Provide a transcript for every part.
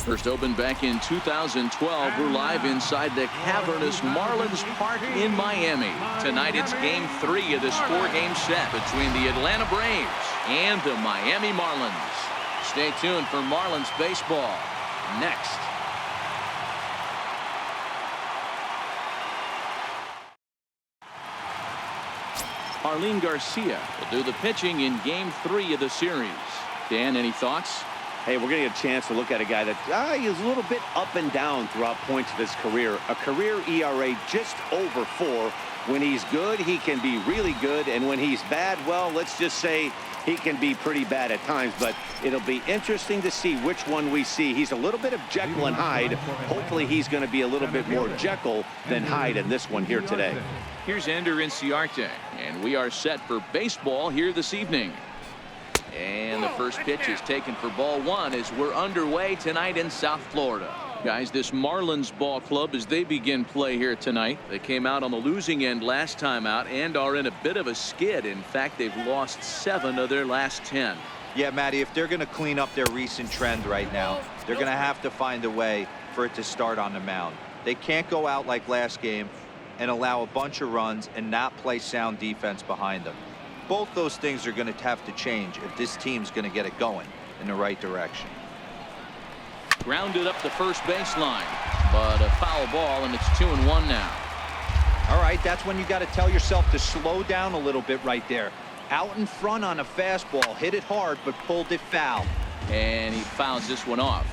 First opened back in 2012. We're live inside the cavernous Marlins Park in Miami. Tonight it's Game 3 of this 4-game set between the Atlanta Braves and the Miami Marlins. Stay tuned for Marlins baseball next. Arlene Garcia will do the pitching in Game 3 of the series. Dan, any thoughts? Hey, we're going to get a chance to look at a guy that is a little bit up and down throughout points of his career. A career ERA just over 4. When he's good, he can be really good. And when he's bad, well, let's just say he can be pretty bad at times. But it'll be interesting to see which one we see. He's a little bit of Jekyll and Hyde. Hopefully he's going to be a little bit more Jekyll than Hyde in this one here today. Here's Ender Inciarte, and we are set for baseball here this evening. And the first pitch is taken for ball 1 as we're underway tonight in South Florida. Guys, this Marlins ball club, as they begin play here tonight, they came out on the losing end last time out and are in a bit of a skid. In fact, they've lost 7 of their last 10. Yeah, Matty, if they're going to clean up their recent trend right now, they're going to have to find a way for it to start on the mound. They can't go out like last game and allow a bunch of runs and not play sound defense behind them. Both those things are going to have to change if this team's going to get it going in the right direction. Grounded up the first baseline, but a foul ball, and it's 2-1 now. All right, that's when you got to tell yourself to slow down a little bit right there. Out in front on a fastball, hit it hard, but pulled it foul. And he fouls this one off.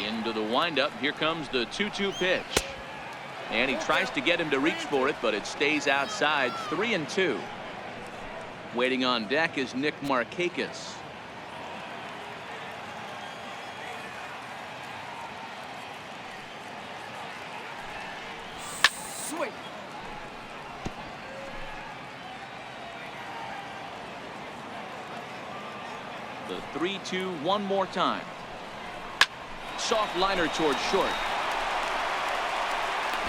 Into the windup, here comes the 2-2 pitch. And he tries to get him to reach for it, but it stays outside. 3-2. Waiting on deck is Nick Markakis. Sweet. The 3-2 one more time. Soft liner towards short.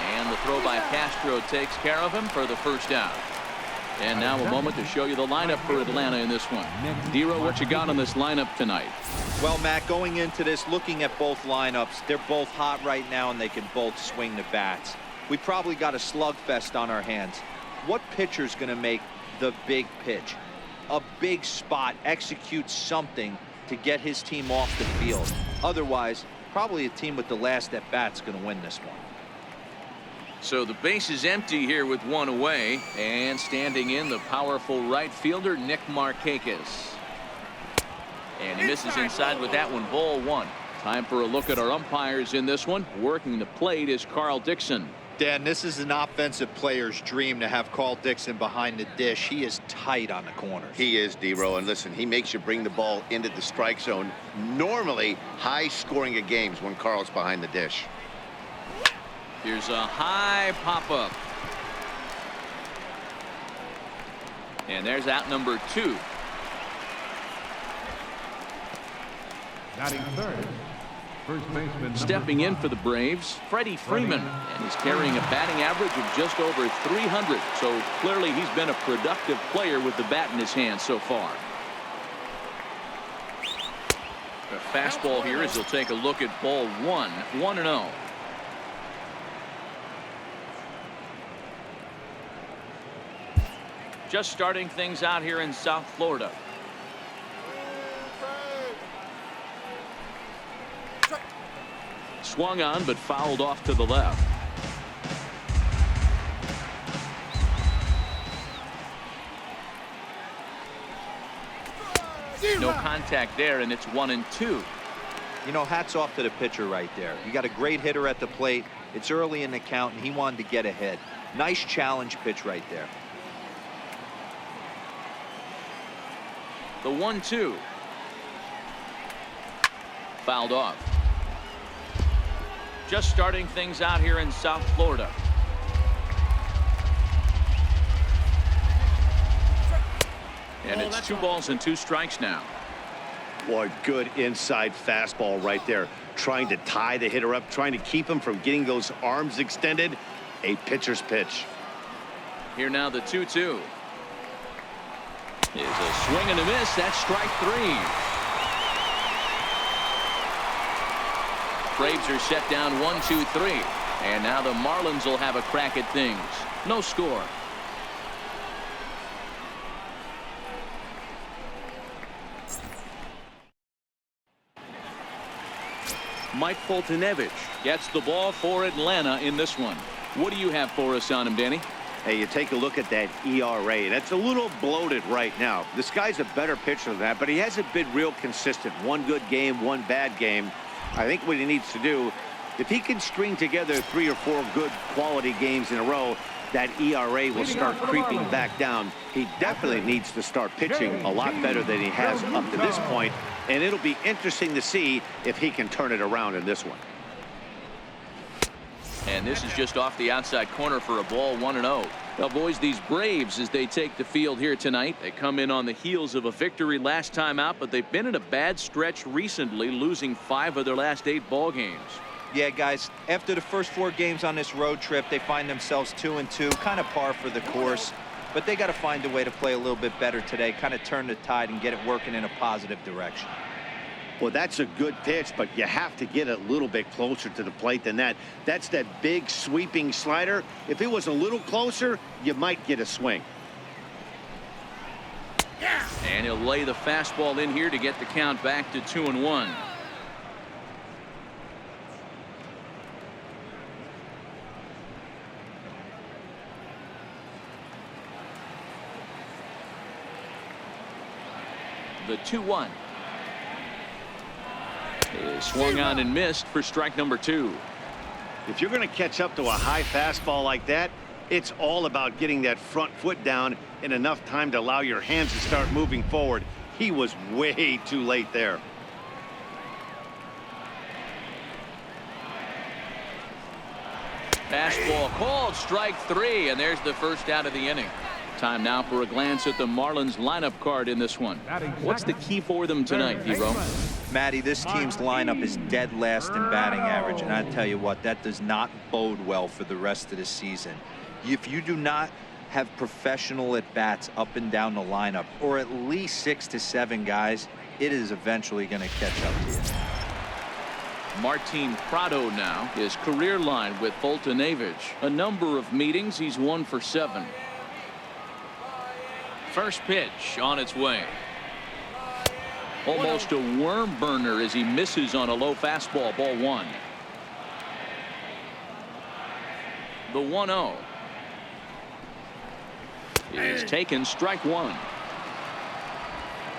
And the throw by Castro takes care of him for the first out. And now a moment to show you the lineup for Atlanta in this one. Dero, what you got on this lineup tonight? Well, Matt, going into this, looking at both lineups, they're both hot right now and they can both swing the bats. We probably got a slugfest on our hands. What pitcher's going to make the big pitch? A big spot, execute something to get his team off the field. Otherwise, probably a team with the last at bat's going to win this one. So the base is empty here with 1 away, and standing in the powerful right fielder Nick Markakis. And he misses inside with that one. Ball 1. Time for a look at our umpires in this one. Working the plate is Carl Dixon. Dan, this is an offensive player's dream to have Carl Dixon behind the dish. He is tight on the corners. He is, Dero, and listen, he makes you bring the ball into the strike zone. Normally high scoring of games when Carl's behind the dish. Here's a high pop-up. And there's out number 2. Batting third. First baseman. Stepping in for the Braves, Freddie Freeman. And he's carrying a batting average of just over 300. So clearly he's been a productive player with the bat in his hand so far. A fastball here as he'll take a look at ball 1. 1-0. Just starting things out here in South Florida. Swung on but fouled off to the left. No contact there, and it's 1-2. You know, hats off to the pitcher right there. You got a great hitter at the plate. It's early in the count, and he wanted to get ahead. Nice challenge pitch right there. The 1-2. Fouled off. Just starting things out here in South Florida. And it's 2 balls and 2 strikes now. Boy, good inside fastball right there. Trying to tie the hitter up, trying to keep him from getting those arms extended. A pitcher's pitch. Here now the 2-2. Is a swing and a miss. That's strike 3. Braves are set down 1-2-3. And now the Marlins will have a crack at things. No score. Mike Foltynewicz gets the ball for Atlanta in this one. What do you have for us on him, Danny? Hey, you take a look at that ERA. That's a little bloated right now. This guy's a better pitcher than that, but he hasn't been real consistent. One good game, one bad game. I think what he needs to do, if he can string together 3 or 4 good quality games in a row, that ERA will start creeping back down. He definitely needs to start pitching a lot better than he has up to this point, and it'll be interesting to see if he can turn it around in this one. And this is just off the outside corner for a ball, 1-0. Well, boys, these Braves, as they take the field here tonight, they come in on the heels of a victory last time out, but they've been in a bad stretch recently, losing 5 of their last 8 ball games. Yeah, guys, after the first 4 games on this road trip, they find themselves 2-2, kind of par for the course. But they got to find a way to play a little bit better today, kind of turn the tide and get it working in a positive direction. Well, that's a good pitch, but you have to get a little bit closer to the plate than that. That's that big sweeping slider. If it was a little closer, you might get a swing. And he'll lay the fastball in here to get the count back to 2-1. The 2-1 is swung on and missed for strike number 2. If you're going to catch up to a high fastball like that, it's all about getting that front foot down in enough time to allow your hands to start moving forward. He was way too late there. Fastball called, strike 3, and there's the first out of the inning. Time now for a glance at the Marlins lineup card in this one. What's the key for them tonight, Hero? Matty, this team's lineup is dead last in batting average, and I tell you what, that does not bode well for the rest of the season. If you do not have professional at-bats up and down the lineup, or at least 6 to 7 guys, it is eventually going to catch up to you. Martin Prado now, his career line with Foltynewicz. A number of meetings, he's 1 for 7. First pitch on its way. Almost a worm burner as he misses on a low fastball, ball 1. The 1-0 is taken, strike 1.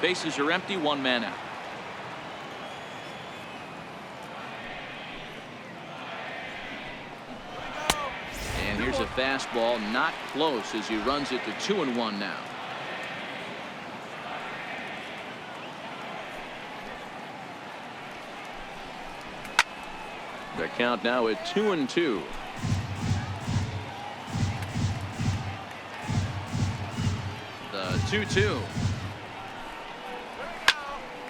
Bases are empty, 1 man out. And here's a fastball, not close, as he runs it to 2-1 now. The count now at 2-2. The 2-2.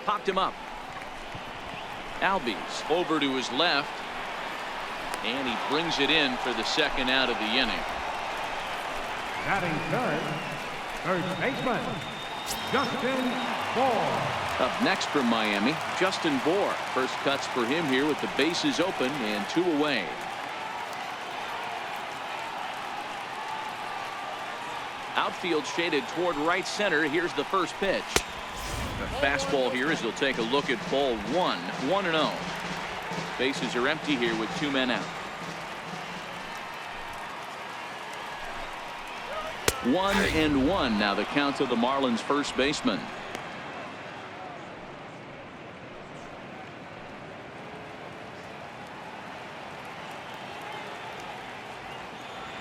Popped him up. Albies over to his left. And he brings it in for the second out of the inning. Batting third baseman, Justin Bour. Up next from Miami, Justin Bour. First cuts for him here with the bases open and 2 away. Outfield shaded toward right center. Here's the first pitch. The fastball here as he'll take a look at ball 1. 1-0. Bases are empty here with 2 men out. 1-1 now the count of the Marlins first baseman.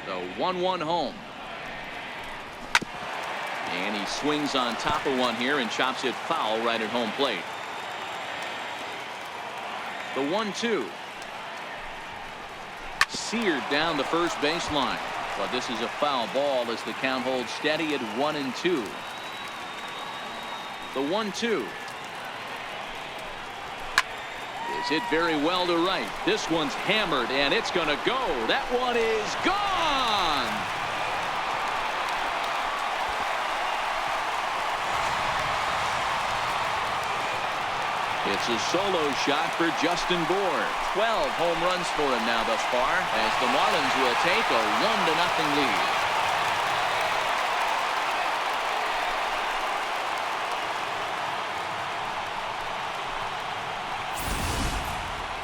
The 1-1 home. And he swings on top of one here and chops it foul right at home plate. The 1-2. Seared down the first baseline. But this is a foul ball as the count holds steady at 1-2. The 1-2. Is hit very well to right. This one's hammered and it's going to go. That one is gone. It's a solo shot for Justin Bour. 12 home runs for him now thus far, as the Marlins will take a 1-0 lead.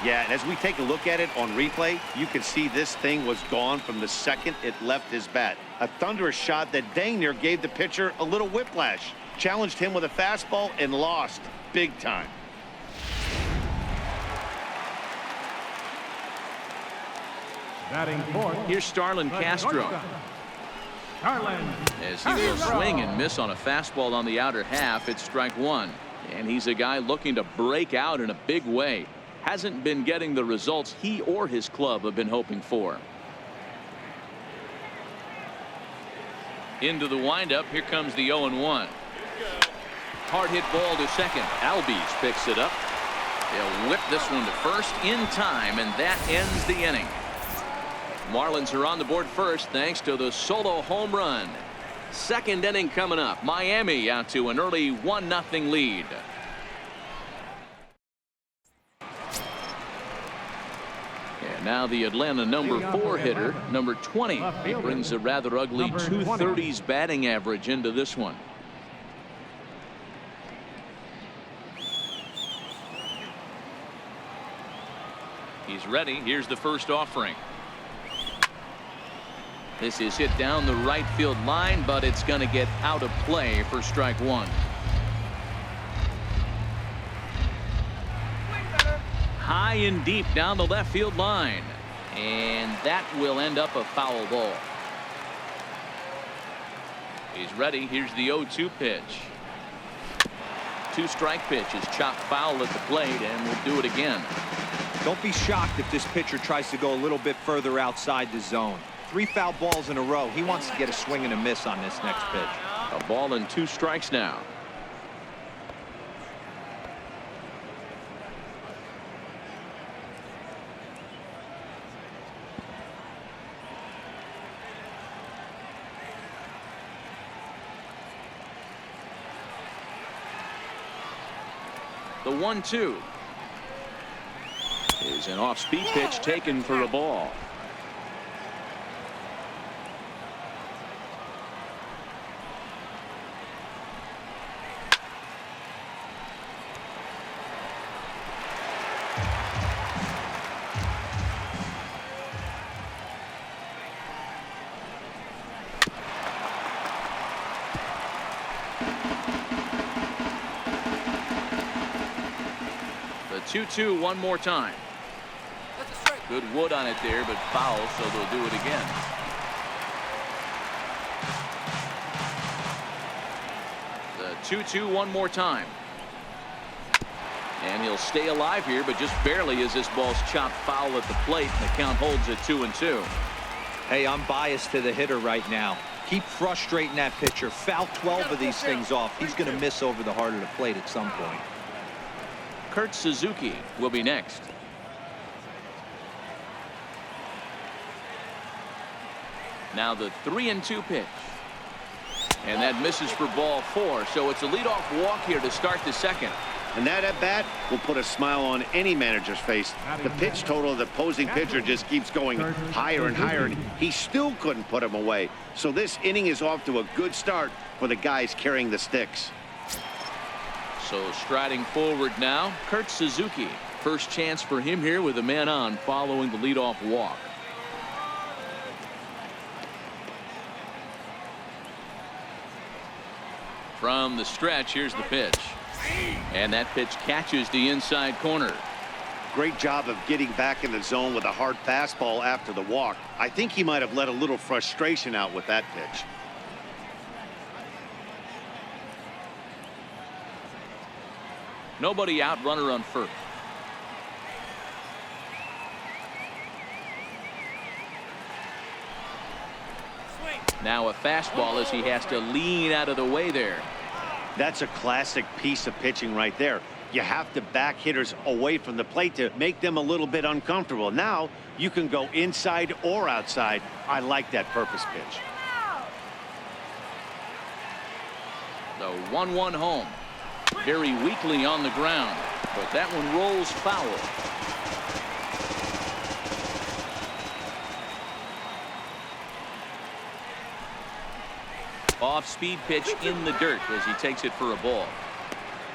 Yeah, and as we take a look at it on replay, you can see this thing was gone from the second it left his bat. A thunderous shot that dang near gave the pitcher a little whiplash. Challenged him with a fastball and lost big time. Batting fourth. Here's Starlin Castro. Starlin. As he will swing and miss on a fastball on the outer half, it's strike one. And he's a guy looking to break out in a big way. Hasn't been getting the results he or his club have been hoping for. Into the windup. Here comes the 0-1. Hard hit ball to second. Albies picks it up. They'll whip this one to first in time, and that ends the inning. Marlins are on the board first thanks to the solo home run. Second inning coming up. Miami out to an early 1-0 lead. And now the Atlanta number 4 hitter, number 20. He brings a rather ugly 230s batting average into this one. He's ready. Here's the first offering. This is hit down the right field line, but it's going to get out of play for strike one. High and deep down the left field line, and that will end up a foul ball. He's ready. Here's the 0-2 pitch. 2-strike pitch is chopped foul at the plate, and we'll do it again. Don't be shocked if this pitcher tries to go a little bit further outside the zone. 3 foul balls in a row. He wants to get a swing and a miss on this next pitch. A ball and 2 strikes now. The 1-2 is an off-speed pitch taken for a ball. The 2-2 one more time. Good wood on it there, but foul, so they'll do it again. The 2-2 one more time. And he'll stay alive here, but just barely as this ball's chopped foul at the plate, and the count holds at 2-2. Hey, I'm biased to the hitter right now. Keep frustrating that pitcher. Foul 12 of these things off. He's going to miss over the heart of the plate at some point. Kurt Suzuki will be next. Now the 3-2 pitch. And that misses for ball 4. So it's a leadoff walk here to start the second. And that at bat will put a smile on any manager's face. The pitch total of the opposing pitcher just keeps going higher and higher, and he still couldn't put him away. So this inning is off to a good start for the guys carrying the sticks. So striding forward now, Kurt Suzuki. First chance for him here with a man on following the leadoff walk. From the stretch, here's the pitch. And that pitch catches the inside corner. Great job of getting back in the zone with a hard fastball after the walk. I think he might have let a little frustration out with that pitch. Nobody out, runner on first. Now a fastball as he has to lean out of the way there. That's a classic piece of pitching right there. You have to back hitters away from the plate to make them a little bit uncomfortable. Now you can go inside or outside. I like that purpose pitch. The 1-1 home. Very weakly on the ground. But that one rolls foul. Off-speed pitch in the dirt as he takes it for a ball.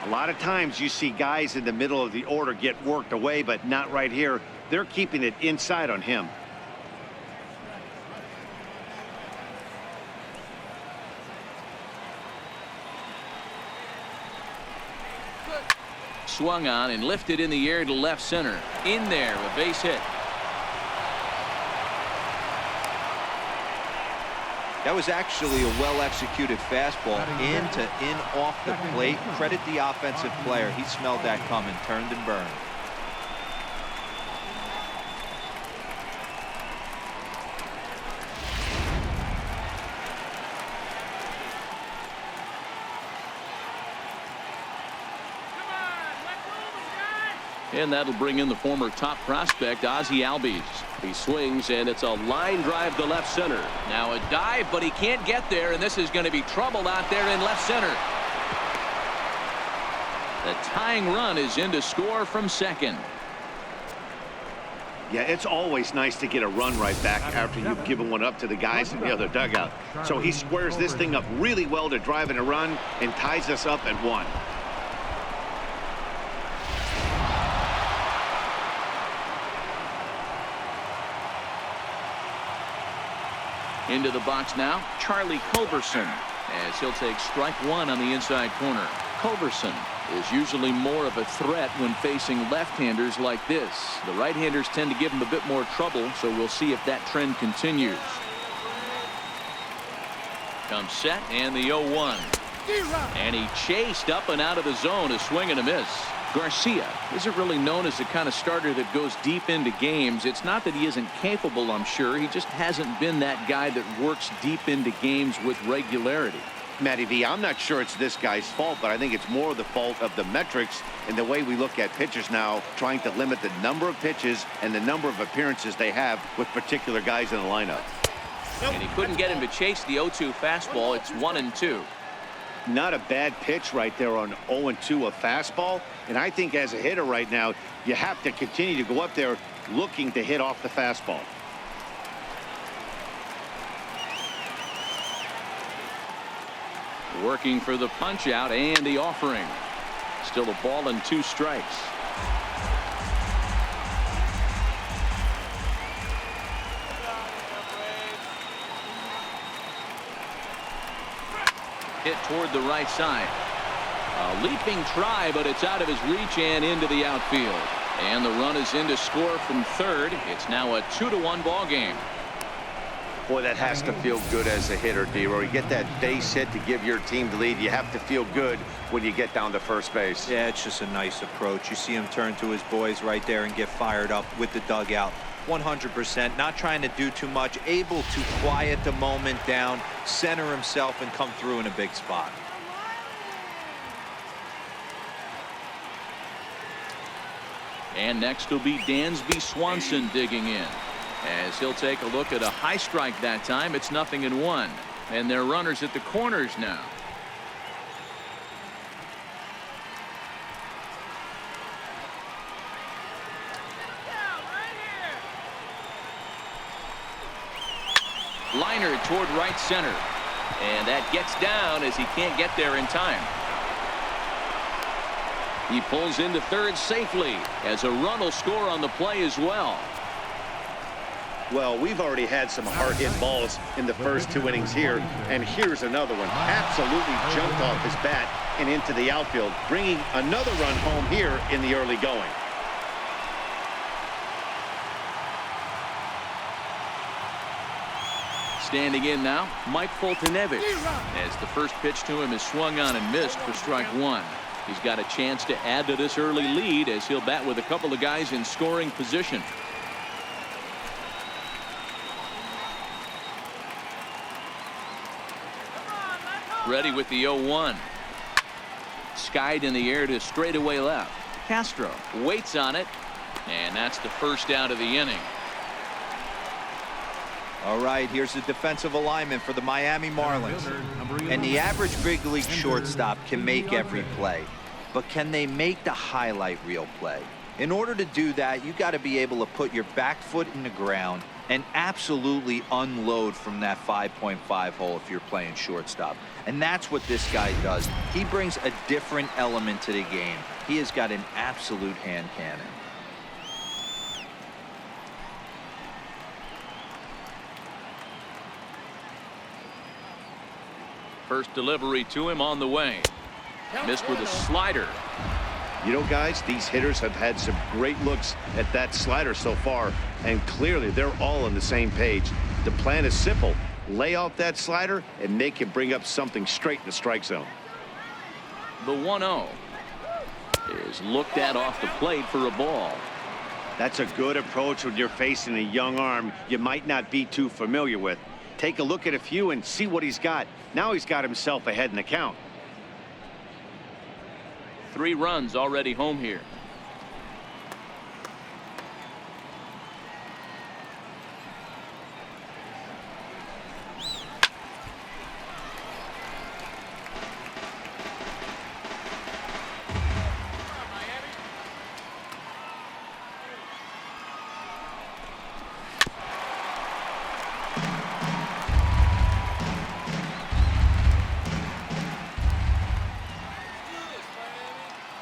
A lot of times you see guys in the middle of the order get worked away, but not right here. They're keeping it inside on him. Swung on and lifted in the air to left center. In there, a base hit. That was actually a well-executed fastball in off the plate. Credit the offensive player. He smelled that coming, turned and burned. And that'll bring in the former top prospect, Ozzie Albies. He swings, and it's a line drive to left center. Now a dive, but he can't get there, and this is going to be trouble out there in left center. The tying run is in to score from second. Yeah, it's always nice to get a run right back after you've given one up to the guys in the other dugout. So he squares this thing up really well to drive in a run and ties us up at 1. Into the box now, Charlie Culberson, as he'll take strike 1 on the inside corner. Culberson is usually more of a threat when facing left-handers like this. The right-handers tend to give him a bit more trouble, so we'll see if that trend continues. Comes set, and the 0-1. And he chased up and out of the zone, a swing and a miss. Garcia isn't really known as the kind of starter that goes deep into games. It's not that he isn't capable, I'm sure. He just hasn't been that guy that works deep into games with regularity. Matty V, I'm not sure it's this guy's fault, but I think it's more the fault of the metrics and the way we look at pitchers now, trying to limit the number of pitches and the number of appearances they have with particular guys in the lineup. And he couldn't get him to chase the 0-2 fastball. It's 1-2. Not a bad pitch right there on 0-2, a fastball. And I think as a hitter right now, you have to continue to go up there looking to hit off the fastball. Working for the punch out and the offering. Still a ball and 2 strikes. Hit toward the right side. A leaping try, but it's out of his reach and into the outfield. And the run is in to score from third. It's now a 2-1 ball game. Boy, that has to feel good as a hitter, D-Roy. You get that base hit to give your team the lead. You have to feel good when you get down to first base. Yeah, it's just a nice approach. You see him turn to his boys right there and get fired up with the dugout. 100%, not trying to do too much, able to quiet the moment down, center himself, and come through in a big spot. And next will be Dansby Swanson digging in, as he'll take a look at a high strike that time. It's 0-1, and they're runners at the corners now. Liner toward right center, and that gets down as he can't get there in time. He pulls into third safely as a run will score on the play as well. Well, we've already had some hard-hit balls in the first 2 innings here, and here's another one. Absolutely jumped off his bat and into the outfield, bringing another run home here in the early going. Standing in now, Mike Foltynewicz, as the first pitch to him is swung on and missed for strike 1. He's got a chance to add to this early lead as he'll bat with a couple of guys in scoring position. Ready with the 0-1. Skied in the air to straightaway left. Castro waits on it, and that's the first out of the inning. All right, here's the defensive alignment for the Miami Marlins. And the average big league shortstop can make every play. but can they make the highlight reel play? In order to do that, you got to be able to put your back foot in the ground and absolutely unload from that 5.5 hole if you're playing shortstop. And that's what this guy does. He brings a different element to the game. He has got an absolute hand cannon. First delivery to him on the way. Missed with a slider. You know, guys, these hitters have had some great looks at that slider so far, and clearly they're all on the same page. The plan is simple. Lay off that slider and make him bring up something straight in the strike zone. The 1-0 is looked at off the plate for a ball. That's a good approach when you're facing a young arm you might not be too familiar with. Take a look at a few and see what he's got. Now he's got himself ahead in the count. 3 runs already home here.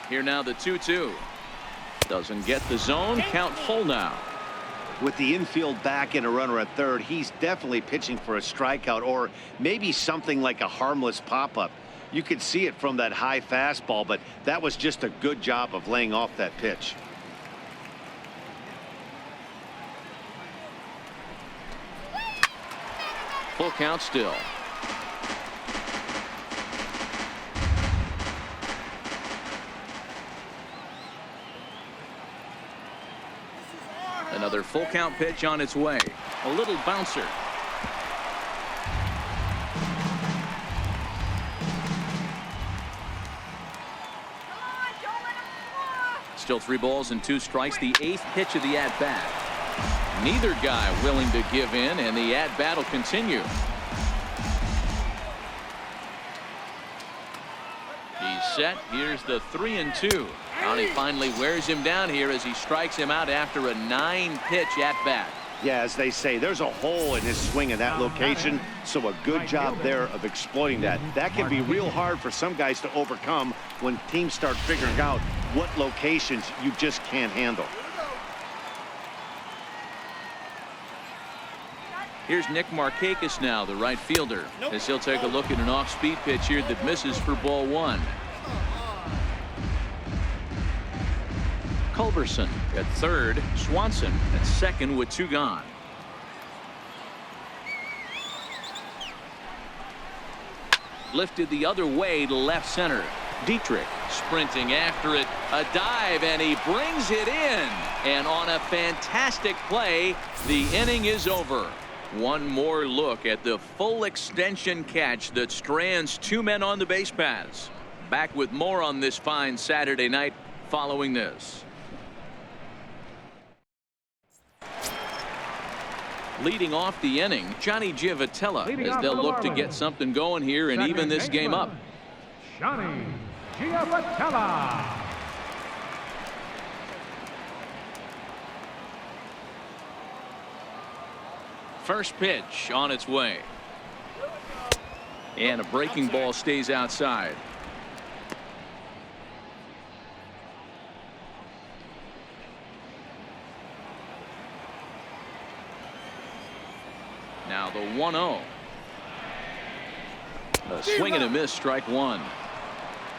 Here now the 2-2. Doesn't get the zone. Count full now. With the infield back and a runner at third, he's definitely pitching for a strikeout or maybe something like a harmless pop-up. You could see it from that high fastball, but that was just a good job of laying off that pitch. Full count still. Another full count pitch on its way. A little bouncer. Still 3 balls and 2 strikes. The 8th pitch of the at-bat. Neither guy willing to give in, and the at-bat will continue. He's set. Here's the 3-2. And he finally wears him down here as he strikes him out after a 9-pitch at-bat. Yeah, as they say, there's a hole in his swing in that location, so a good job there of exploiting that. That can be real hard for some guys to overcome when teams start figuring out what locations you just can't handle. Here's Nick Markakis now, the right fielder, as he'll take a look at an off-speed pitch here that misses for ball 1. Culberson at third, Swanson at second with 2 gone. Lifted the other way to left center. Dietrich sprinting after it, a dive, and he brings it in. And on a fantastic play, the inning is over. One more look at the full extension catch that strands 2 men on the base paths. Back with more on this fine Saturday night following this. Leading off the inning, Johnny Giavotella, as they'll look to get something going here and even this game up. Johnny Giavotella. First pitch on its way. And a breaking ball stays outside. Now the 1-0. A swing and a miss, strike 1.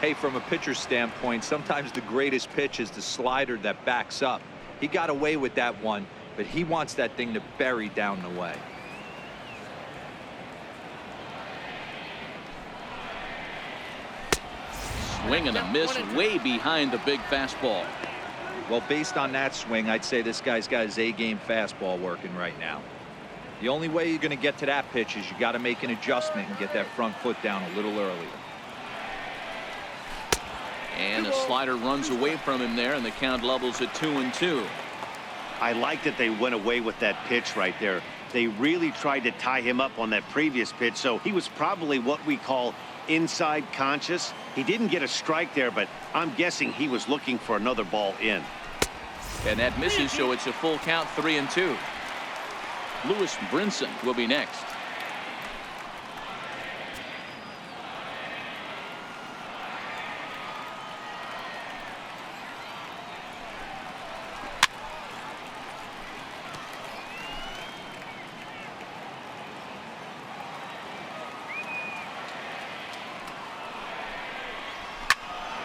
Hey, from a pitcher's standpoint, sometimes the greatest pitch is the slider that backs up. He got away with that one, but he wants that thing to bury down the way. Swing and a miss way behind the big fastball. Well, based on that swing, I'd say this guy's got his A-game fastball working right now. The only way you're going to get to that pitch is you got to make an adjustment and get that front foot down a little earlier. And a slider runs away from him there, and the count levels at 2-2. I like that they went away with that pitch right there. They really tried to tie him up on that previous pitch, so he was probably what we call inside conscious. He didn't get a strike there, but I'm guessing he was looking for another ball in. And that misses, so it's a full count, 3-2. Lewis Brinson will be next.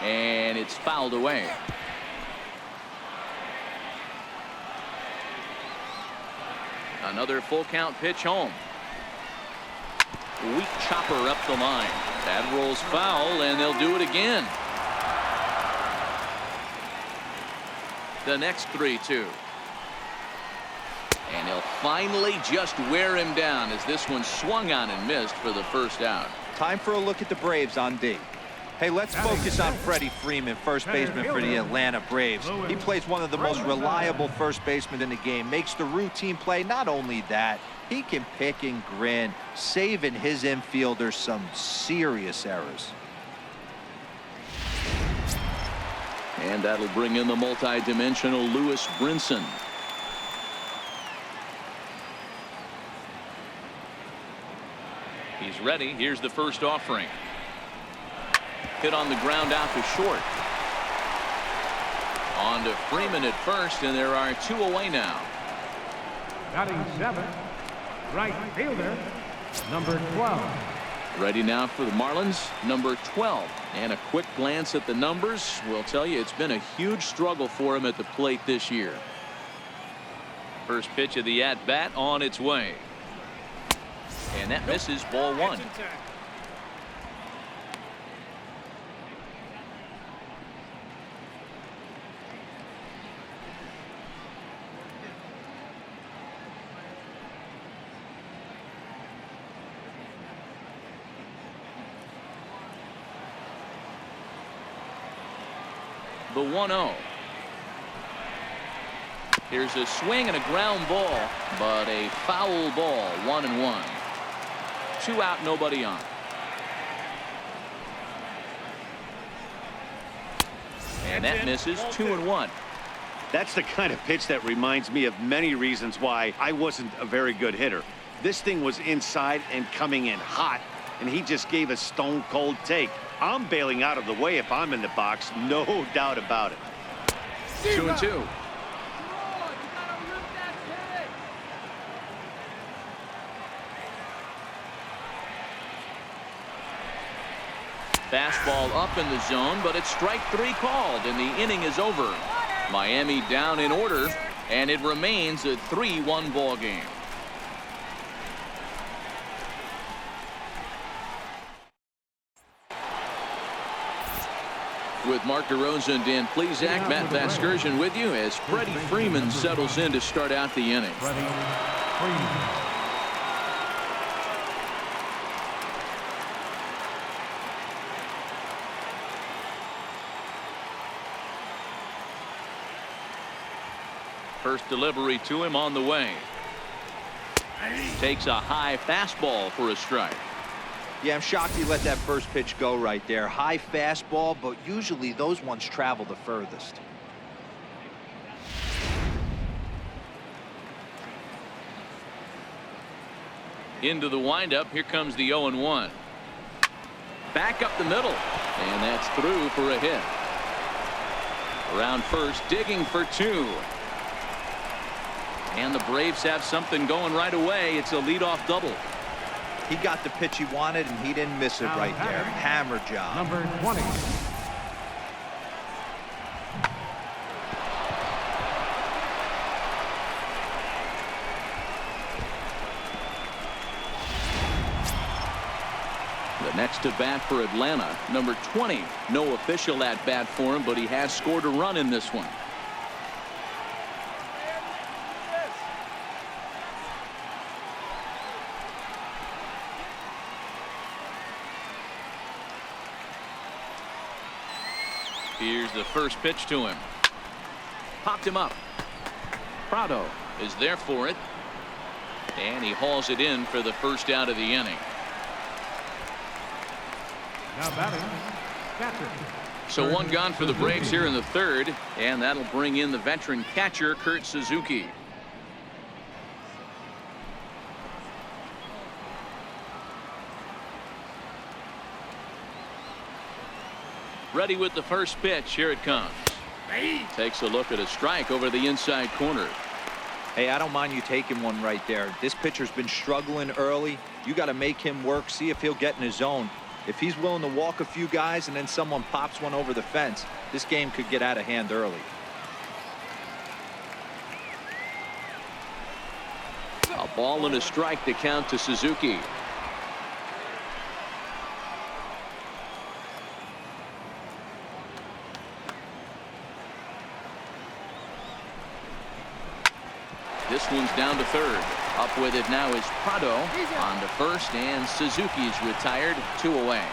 And it's fouled away. Another full count pitch home. Weak chopper up the line. That rolls foul, and they'll do it again. The next 3-2. And he'll finally just wear him down as this one swung on and missed for the first out. Time for a look at the Braves on D. Hey, let's focus on Freddie Freeman, first baseman for the Atlanta Braves. He plays one of the most reliable first basemen in the game, makes the routine play. Not only that, he can pick and grin, saving his infielders some serious errors. And that'll bring in the multi-dimensional Lewis Brinson. He's ready. Here's the first offering. Hit on the ground out to short. On to Freeman at first, and there are 2 away now. Batting 7th, right fielder, number 12. Ready now for the Marlins, number 12. And a quick glance at the numbers will tell you it's been a huge struggle for him at the plate this year. First pitch of the at-bat on its way. And that misses, ball 1. The 1-0. Here's a swing and a ground ball, but a foul ball. 1-1. 2 out, nobody on. And that misses. 2-1. That's the kind of pitch that reminds me of many reasons why I wasn't a very good hitter. This thing was inside and coming in hot, and he just gave a stone cold take. I'm bailing out of the way if I'm in the box, no doubt about it. 2-2. Fastball up in the zone, but it's strike 3 called, and the inning is over. Miami down in order, and it remains a 3-1 ball game. With Mark DeRosa and Dan Plesac, Matt Vasgersian with you as Freddie Freeman settles in to start out the inning. Freddie Freeman. First delivery to him on the way. Takes a high fastball for a strike. Yeah, I'm shocked he let that first pitch go right there. High fastball, but usually those ones travel the furthest. Into the windup. Here comes the 0-1. Back up the middle, and that's through for a hit. Around first, digging for 2. And the Braves have something going right away. It's a leadoff double. He got the pitch he wanted, and he didn't miss it right there. Hammer job. Number 20. The next at bat for Atlanta, number 20. No official at bat for him, but he has scored a run in this one. Here's the first pitch to him. Popped him up. Prado is there for it. And he hauls it in for the first out of the inning. Now batting, catcher. So one gone for the Braves here in the third, and that'll bring in the veteran catcher, Kurt Suzuki. Ready with the first pitch. Here it comes. Takes a look at a strike over the inside corner. Hey, I don't mind you taking one right there. This pitcher's been struggling early. You got to make him work, see if he'll get in his zone. If he's willing to walk a few guys and then someone pops one over the fence, this game could get out of hand early. A ball and a strike to count to Suzuki. This one's down to third. Up with it now is Prado on to first, and Suzuki's retired. 2 away.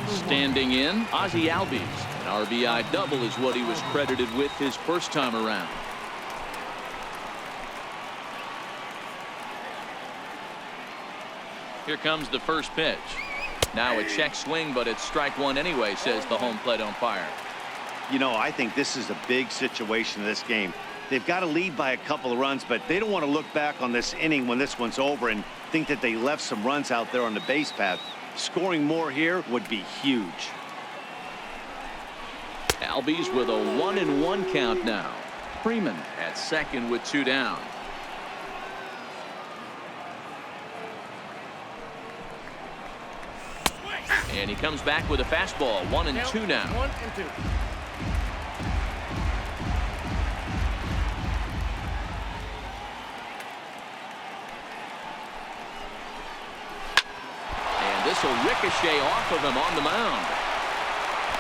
Standing in, Ozzie Albies. An RBI double is what he was credited with his first time around. Here comes the first pitch. Now a check swing, but it's strike one anyway, says the home plate umpire. You know, I think this is a big situation in this game. They've got to lead by a couple of runs, but they don't want to look back on this inning when this one's over and think that they left some runs out there on the base path. Scoring more here would be huge. Albies with a 1-1 count now. Freeman at second with 2 down. And he comes back with a fastball. 1-2 now. 1-2. This will ricochet off of him on the mound.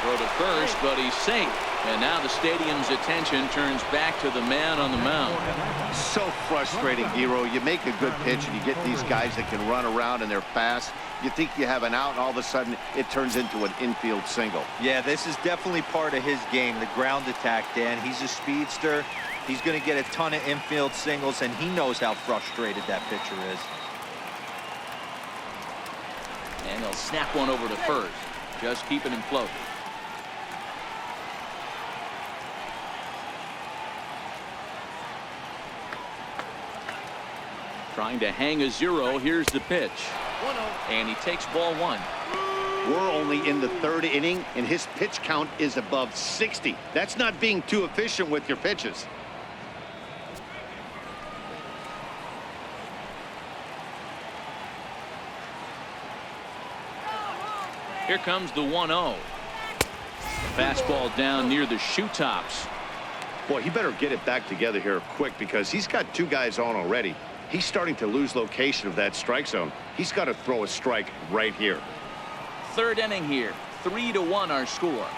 Throw to first, but he's safe. And now the stadium's attention turns back to the man on the mound. So frustrating, Hero. You make a good pitch and you get these guys that can run around and they're fast. You think you have an out, and all of a sudden it turns into an infield single. Yeah, this is definitely part of his game, the ground attack, Dan. He's a speedster. He's going to get a ton of infield singles, and he knows how frustrated that pitcher is. And he'll snap one over to first, just keeping him floating. Trying to hang a 0. Here's the pitch. 1-0. And he takes ball 1. We're only in the third inning, and his pitch count is above 60. That's not being too efficient with your pitches. Here comes the 1-0. Fastball down near the shoe tops. Boy, he better get it back together here quick because he's got 2 guys on already. He's starting to lose location of that strike zone. He's got to throw a strike right here. Third inning here. 3-1 our score.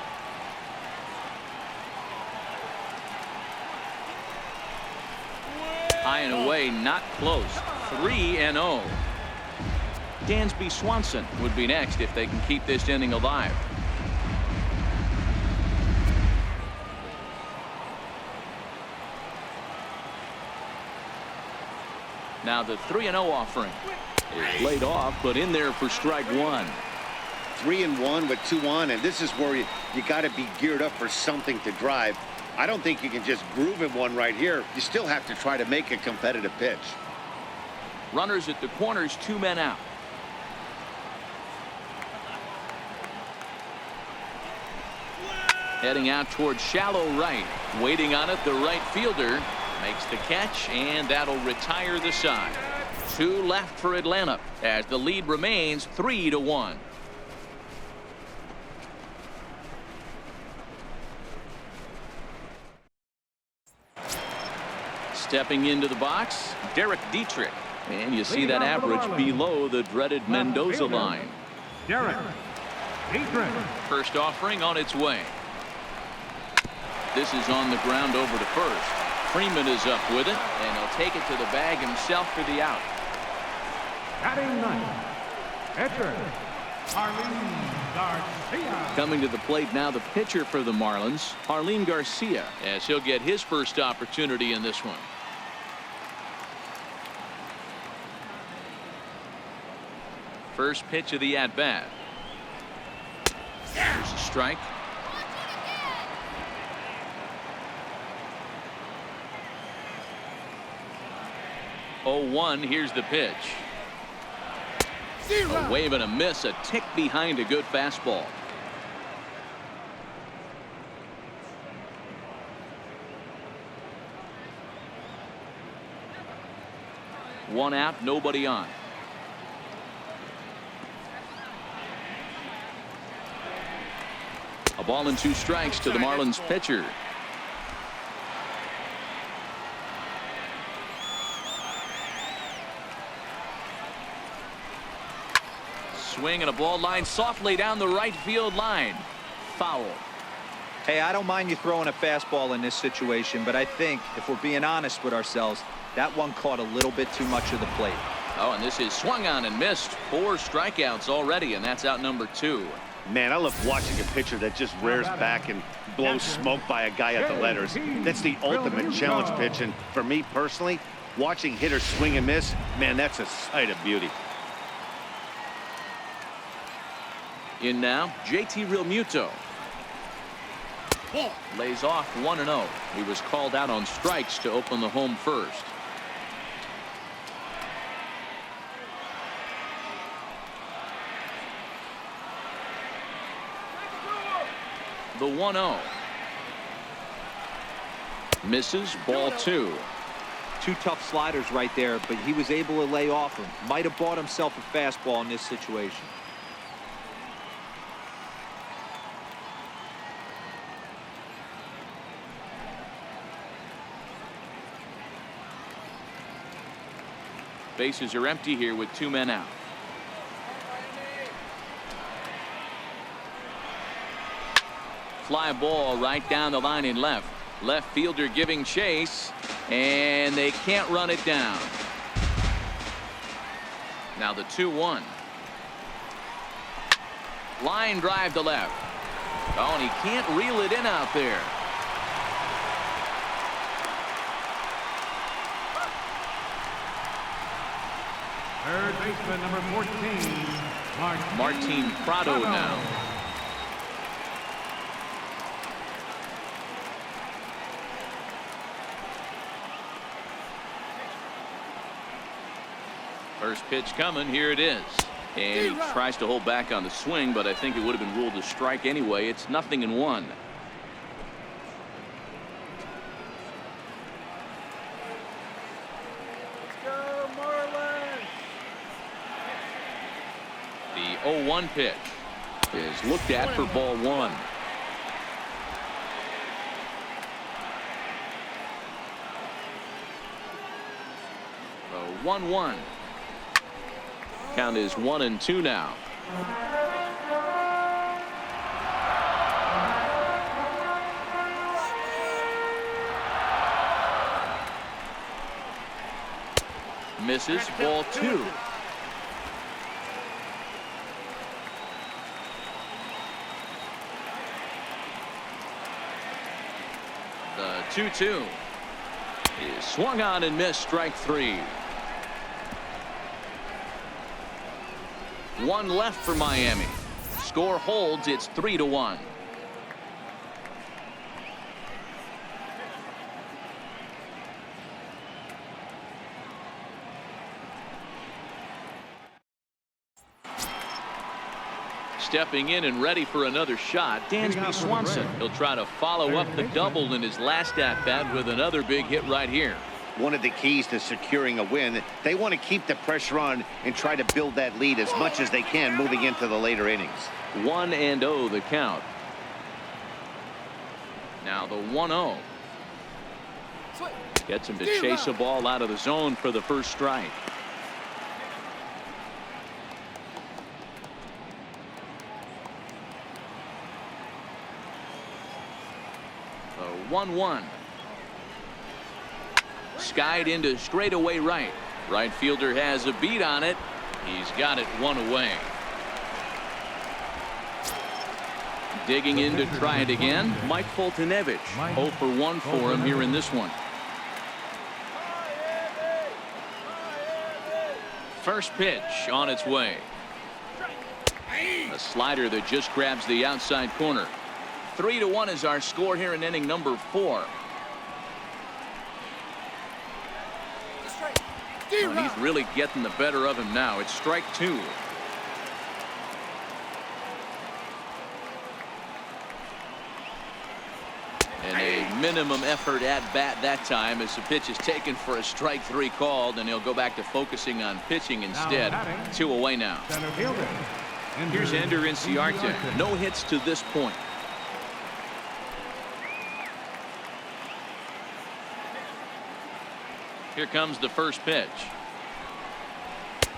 High and away, not close. 3-0. Dansby Swanson would be next if they can keep this inning alive. Now the 3-0 offering is laid off, but in there for strike 1. 3-1 with 2 on, and this is where you got to be geared up for something to drive. I don't think you can just groove in one right here. You still have to try to make a competitive pitch. Runners at the corners, 2 men out. Heading out towards shallow right. Waiting on it, the right fielder makes the catch, and that'll retire the side. 2 left for Atlanta as the lead remains 3-1. Stepping into the box, Derek Dietrich. And you see that average below the dreaded Mendoza line. Derek Dietrich. First offering on its way. This is on the ground over to first. Freeman is up with it, and he'll take it to the bag himself for the out. Batting ninth, pitcher, Marlins Garcia. Coming to the plate now, the pitcher for the Marlins, Marlins Garcia, as he'll get his first opportunity in this one. First pitch of the at-bat. There's a strike. Oh, 1. Here's the pitch. A wave and a miss, a tick behind a good fastball. One out, nobody on. A ball and 2 strikes to the Marlins pitcher. Swing and a ball line softly down the right field line. Foul. Hey, I don't mind you throwing a fastball in this situation, but I think if we're being honest with ourselves, that one caught a little bit too much of the plate. Oh, and this is swung on and missed. 4 strikeouts already, and that's out number 2. Man, I love watching a pitcher that just rears back and blows smoke by a guy at the letters. That's the ultimate challenge pitch, and for me personally, watching hitters swing and miss, man, that's a sight of beauty. In now, JT Realmuto. Lays off 1-0. He was called out on strikes to open the home first. The 1-0. Misses, ball 2. 2 tough sliders right there, but he was able to lay off them. Might have bought himself a fastball in this situation. Bases are empty here with 2 men out. Fly ball right down the line in left. Left fielder giving chase, and they can't run it down. Now the 2-1. Line drive to left. Oh, and he can't reel it in out there. Third baseman, number 14, Martin Prado now. First pitch coming. Here it is. And he tries to hold back on the swing, but I think it would have been ruled a strike anyway. It's 0-1. The 0-1 pitch is looked at for ball 1. The 1-1. Count is 1-2 now. Misses, ball 2. The 2-2 is swung on and missed, strike 3. 1 left for Miami. Score holds. It's 3-1. Stepping in and ready for another shot, Dansby Swanson. He'll try to follow up the double in his last at-bat with another big hit right here. One of the keys to securing a win, they want to keep the pressure on and try to build that lead as much as they can moving into the later innings. 1-0 the count. Now the 1-0. Gets him to chase a ball out of the zone for the first strike. The 1-1. Skied into straightaway right. Right fielder has a beat on it. He's got it 1 away. Digging in to try it again, Mike Foltynewicz. 0 for 1 for him here in this one. First pitch on its way. A slider that just grabs the outside corner. 3-1 is our score here in inning number 4. Well, he's really getting the better of him now. It's strike 2. And a minimum effort at bat that time as the pitch is taken for a strike 3 called, and he'll go back to focusing on pitching instead. 2 away now. Here's Ender Inciarte. No hits to this point. Here comes the first pitch.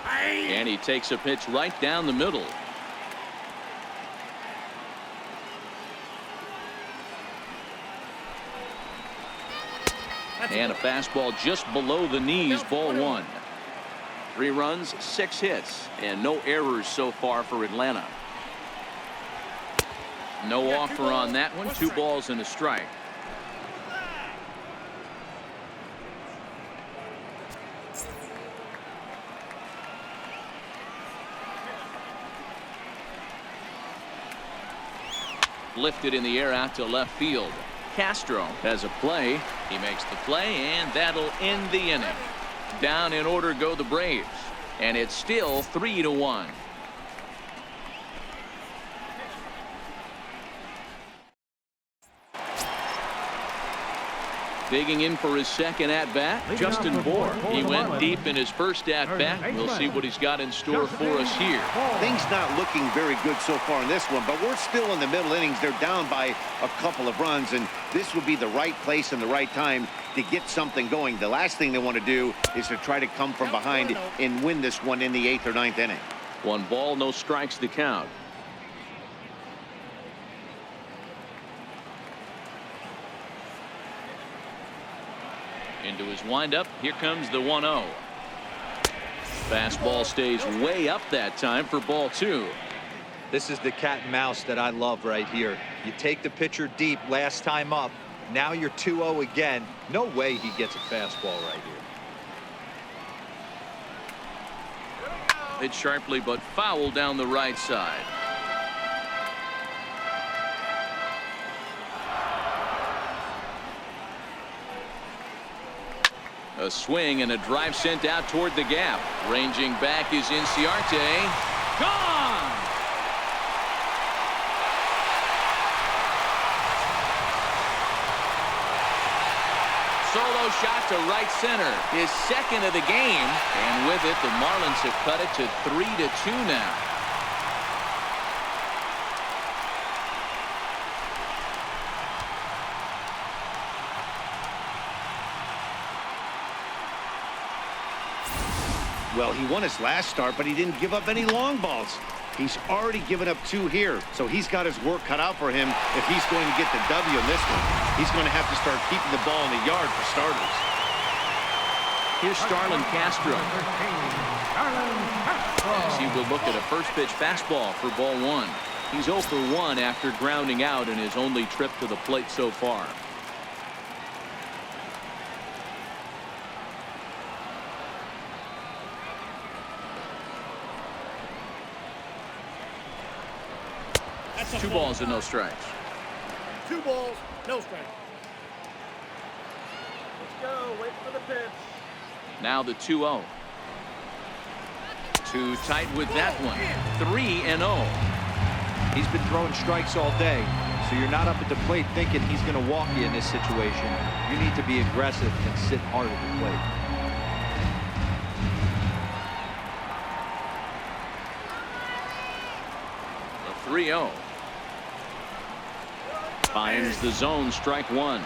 And he takes a pitch right down the middle. And a fastball just below the knees, ball 1. 3 runs, 6 hits, and no errors so far for Atlanta. No offer on that one. 2 balls and a strike. Lifted in the air out to left field. Castro has a play. He makes the play, and that'll end the inning. Down in order go the Braves, and it's still 3-1. Digging in for his second at-bat, Justin Bohr. He went deep in his first at-bat. We'll see what he's got in store for us here. Things not looking very good so far in this one, but we're still in the middle innings. They're down by a couple of runs, and this would be the right place and the right time to get something going. The last thing they want to do is to try to come from behind and win this one in the 8th or 9th inning. 1 ball, no strikes to count. Into his windup. Here comes the 1-0. Fastball stays way up that time for ball 2. This is the cat and mouse that I love right here. You take the pitcher deep last time up. Now you're 2-0 again. No way he gets a fastball right here. Hit sharply but foul down the right side. A swing and a drive sent out toward the gap. Ranging back is Inciarte. Gone! Solo shot to right center. His second of the game. And with it, the Marlins have cut it to 3-2 now. Well, he won his last start, but he didn't give up any long balls. He's already given up 2 here, so he's got his work cut out for him if he's going to get the W in this one. He's going to have to start keeping the ball in the yard for starters. Here's Starlin Castro. As he will look at a first pitch fastball for ball 1. He's 0 for 1 after grounding out in his only trip to the plate so far. That's 2 balls and no strikes. 2 balls, no strikes. Let's go. Wait for the pitch. Now the 2-0. Too tight with that one. 3-0. He's been throwing strikes all day, so you're not up at the plate thinking he's going to walk you in this situation. You need to be aggressive and sit hard at the plate. The 3-0. Finds the zone, strike 1.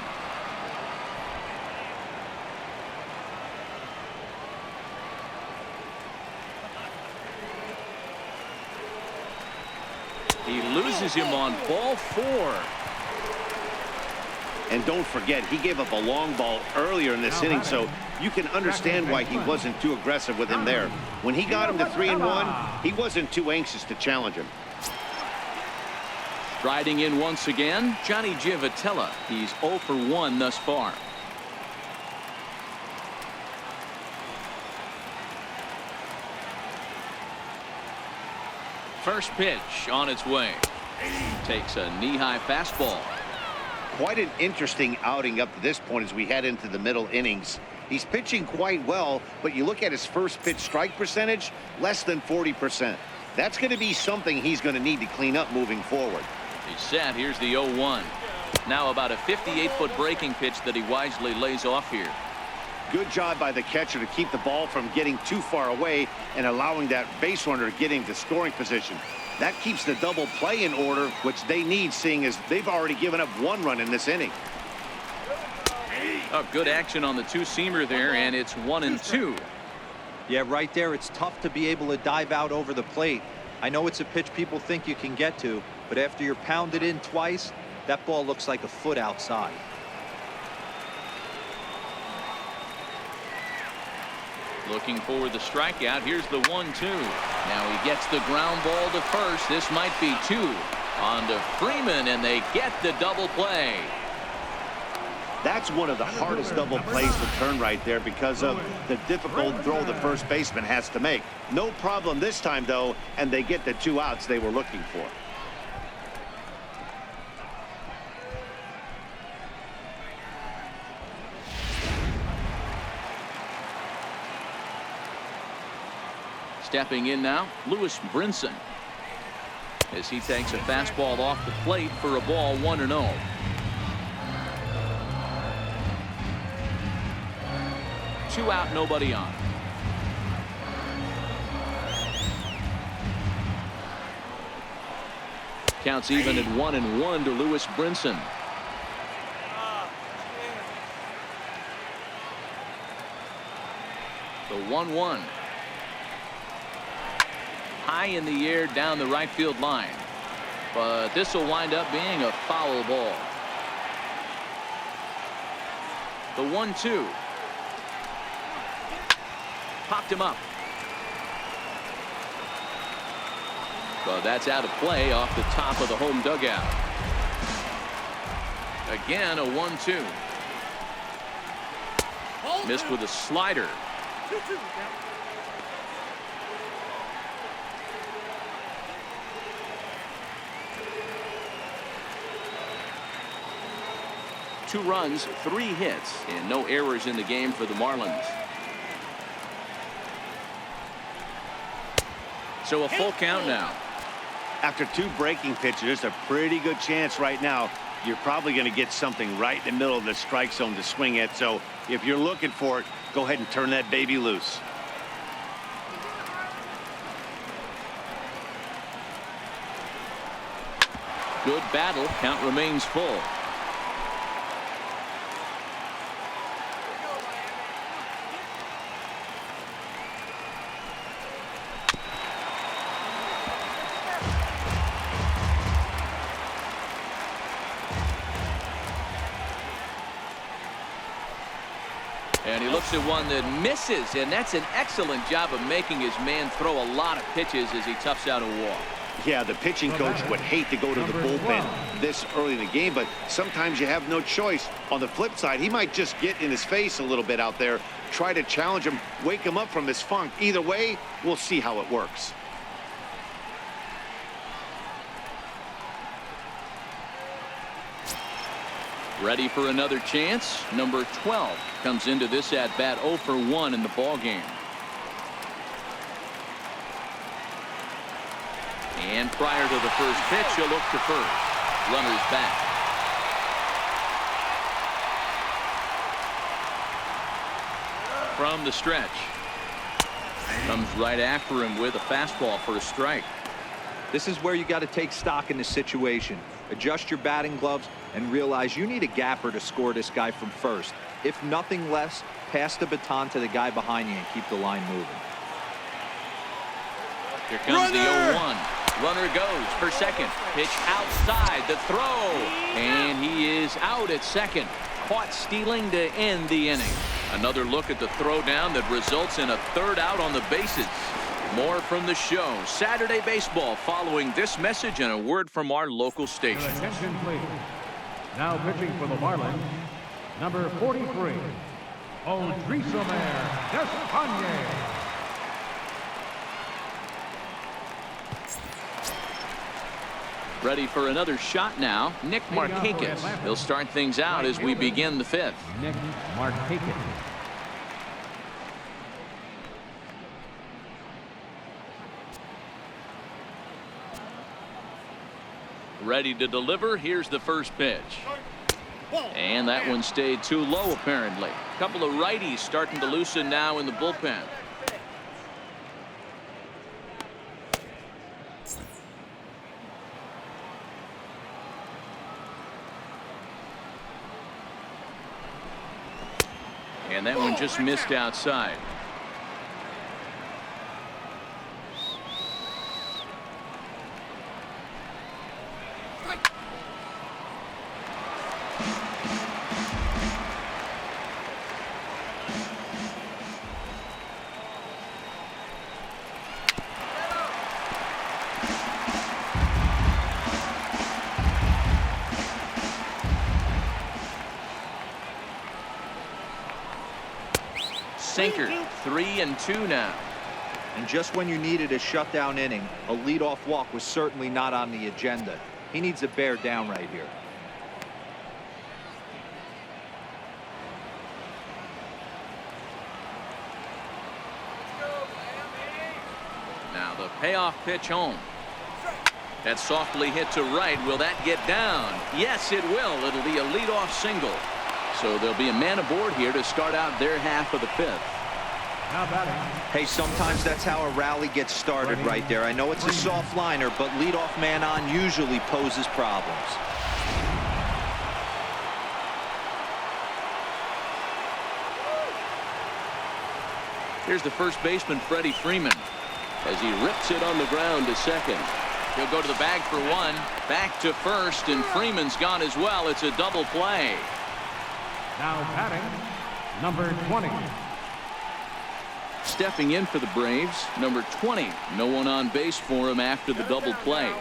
He loses him on ball 4. And don't forget, he gave up a long ball earlier in this inning, so you can understand why he wasn't too aggressive with him there. When he got him to 3-1, he wasn't too anxious to challenge him. Striding in once again, Johnny Giavotella. He's 0 for 1 thus far. First pitch on its way. Takes a knee-high fastball. Quite an interesting outing up to this point as we head into the middle innings. He's pitching quite well, but you look at his first pitch strike percentage, less than 40%. That's going to be something he's going to need to clean up moving forward. He's set. Here's the 0-1. Now about a 58-foot breaking pitch that he wisely lays off here. Good job by the catcher to keep the ball from getting too far away and allowing that base runner to get into scoring position. That keeps the double play in order, which they need, seeing as they've already given up 1 run in this inning. Oh, good action on the two-seamer there, and it's 1-2. Yeah, right there, it's tough to be able to dive out over the plate. I know it's a pitch people think you can get to, but after you're pounded in twice, that ball looks like a foot outside. Looking for the strikeout. Here's the 1-2. Now he gets the ground ball to first. This might be 2. On to Freeman, and they get the double play. That's one of the hardest double plays to turn right there because of the difficult throw the first baseman has to make. No problem this time, though, and they get the 2 outs they were looking for. Stepping in now, Lewis Brinson, as he takes a fastball off the plate for a ball 1-0. Two out, nobody on. Counts even at 1-1 to Lewis Brinson. The 1-1. High in the air down the right field line. But this will wind up being a foul ball. The 1-2. Popped him up. Well, that's out of play off the top of the home dugout. Again, a 1-2. Missed with a slider. 2-2. 2 runs, 3 hits, and no errors in the game for the Marlins. So a full count now. After 2 breaking pitches, there's a pretty good chance right now you're probably going to get something right in the middle of the strike zone to swing at. So if you're looking for it, go ahead and turn that baby loose. Good battle. Count remains full. And he looks at one that misses, and that's an excellent job of making his man throw a lot of pitches as he toughs out a walk. Yeah, the pitching coach would hate to go to the bullpen this early in the game, but sometimes you have no choice. On the flip side, he might just get in his face a little bit out there, try to challenge him, wake him up from his funk. Either way, we'll see how it works. Ready for another chance. Number 12 comes into this at bat 0 for 1 in the ball game. And prior to the first pitch, he'll look to first. Runner's back. From the stretch. Comes right after him with a fastball for a strike. This is where you got to take stock in the situation. Adjust your batting gloves and realize you need a gapper to score this guy from first. If nothing less, pass the baton to the guy behind you and keep the line moving. Here comes the 0-1. Runner goes for second. Pitch outside the throw. And he is out at second. Caught stealing to end the inning. Another look at the throw down that results in a 3rd out on the bases. More from the show. Saturday Baseball following this message and a word from our local station. Attention, please. Now pitching for the Marlins, number 43, Odrisamer Despaigne. Ready for another shot now. Nick Markakis. He'll start things out as we begin the fifth. Nick Markakis. Ready to deliver. Here's the first pitch. And that one stayed too low, apparently. A couple of righties starting to loosen now in the bullpen. And that one just missed outside. Sinker, 3-2 now. And just when you needed a shutdown inning, a leadoff walk was certainly not on the agenda. He needs to bear down right here. Now the payoff pitch home. That's softly hit to right. Will that get down? Yes, it will. It'll be a leadoff single. So there'll be a man aboard here to start out their half of the fifth. Now batting. Hey, sometimes that's how a rally gets started right there. I know it's a soft liner, but leadoff man on usually poses problems. Here's the first baseman, Freddie Freeman, as he rips it on the ground to second. He'll go to the bag for one, back to first, and Freeman's gone as well. It's a double play. Now batting, number 20. Stepping in for the Braves, number 20. No one on base for him after the double play.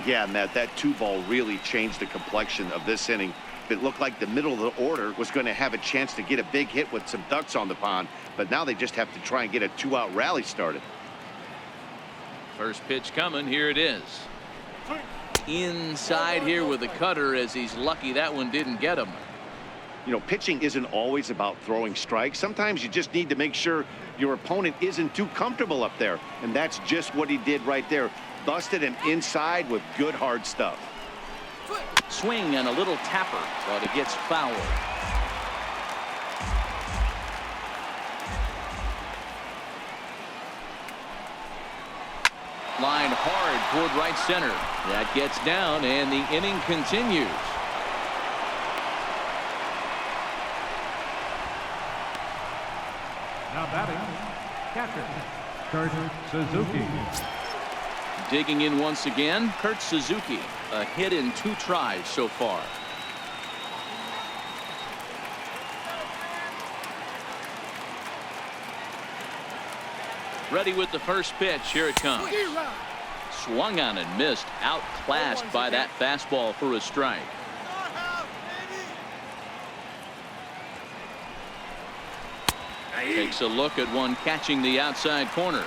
Yeah, Matt, that 2-ball really changed the complexion of this inning. It looked like the middle of the order was going to have a chance to get a big hit with some ducks on the pond, but now they just have to try and get a 2-out rally started. First pitch coming. Here it is. Inside here with a cutter, as he's lucky that one didn't get him. You know, pitching isn't always about throwing strikes. Sometimes you just need to make sure your opponent isn't too comfortable up there, and that's just what he did right there. Busted him inside with good hard stuff. Swing and a little tapper, but it gets foul. Line hard toward right center. That gets down, and the inning continues. Now batting, catcher, Kurt Suzuki. Digging in once again, Kurt Suzuki. A hit in 2 tries so far. Ready with the first pitch. Here it comes. Swung on and missed. Outclassed by that fastball for a strike. Takes a look at one catching the outside corner.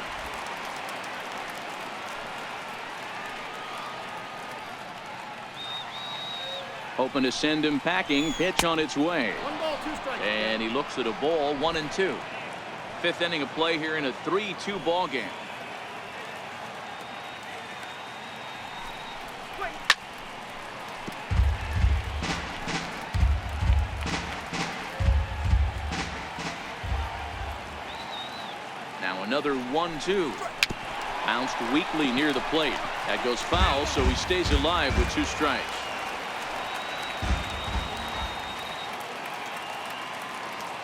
Hoping to send him packing. Pitch on its way. 1 ball, 2 strikes. And he looks at a ball, 1-2. Fifth inning of play here in a 3-2 ball game. Now another 1-2. Bounced weakly near the plate. That goes foul, so he stays alive with 2 strikes.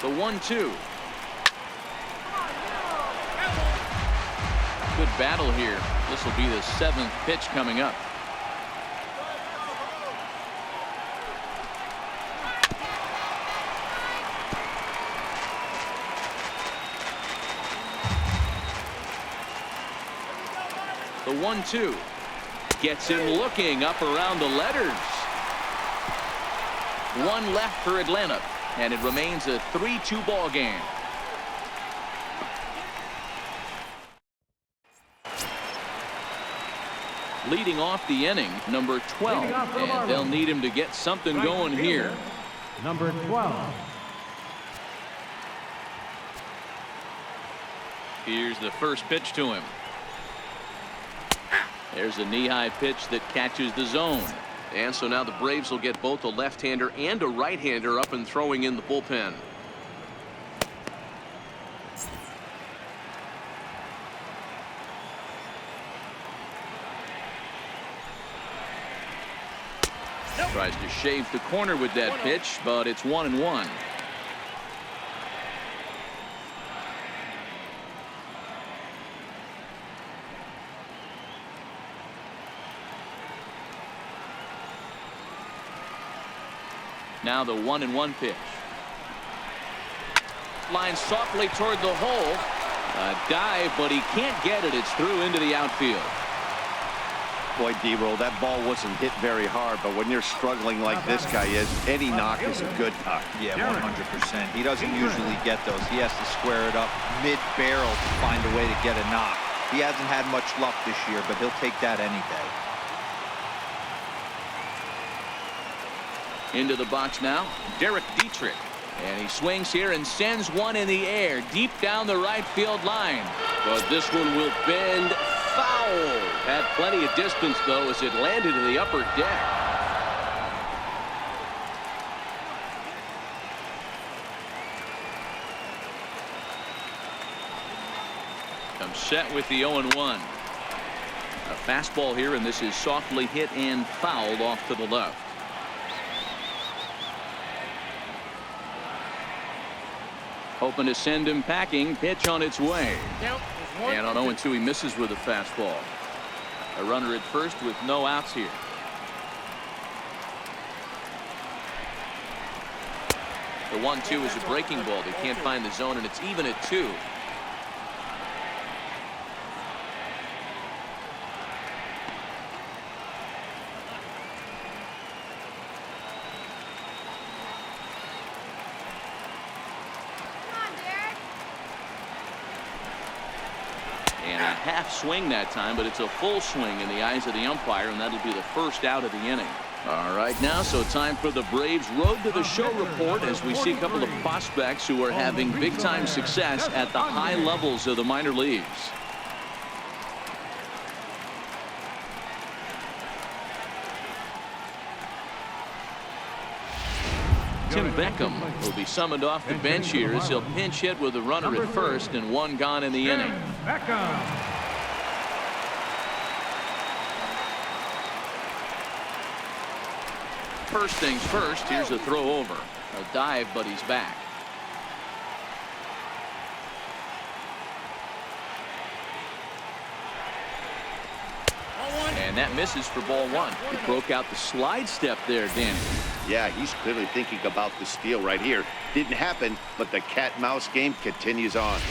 The 1-2. Good battle here. This will be the 7th pitch coming up. The 1-2 gets him looking up around the letters. 1 left for Atlanta, and it remains a 3-2 ball game. leading off the inning, number 12, and they'll need him to get something going here. Number 12. Here's the first pitch to him. There's a knee-high pitch that catches the zone. And so now the Braves will get both a left-hander and a right-hander up and throwing in the bullpen. Tries to shave the corner with that pitch, but it's 1-1. Now the 1-1 pitch. Line softly toward the hole. A dive, but he can't get it. It's through into the outfield. Boy, D-Roll, that ball wasn't hit very hard, but when you're struggling like this guy is, any knock is a good knock. Yeah, 100%. He doesn't usually get those. He has to square it up mid-barrel to find a way to get a knock. He hasn't had much luck this year, but he'll take that any day. Into the box now, Derek Dietrich. And he swings here and sends one in the air deep down the right field line. But this one will bend foul. Had plenty of distance, though, as it landed in the upper deck. Comes set with the 0-1. A fastball here, and this is softly hit and fouled off to the left. Hoping to send him packing. Pitch on its way. And on 0-2, he misses with a fastball. A runner at first with no outs here. The 1-2 is a breaking ball. They can't find the zone, and it's even at 2. And a half swing that time, but it's a full swing in the eyes of the umpire, and that'll be the first out of the inning. All right, now so time for the Braves Road to the Show report as we see a couple of prospects who are having big-time success at the high levels of the minor leagues. Tim Beckham will be summoned off the bench here as he'll pinch hit with a runner at first and one gone in the inning. First things first, here's a throw over. A dive, but he's back. And that misses for ball 1. He broke out the slide step there, Danny. Yeah, he's clearly thinking about the steal right here. Didn't happen, but the cat-mouse game continues on.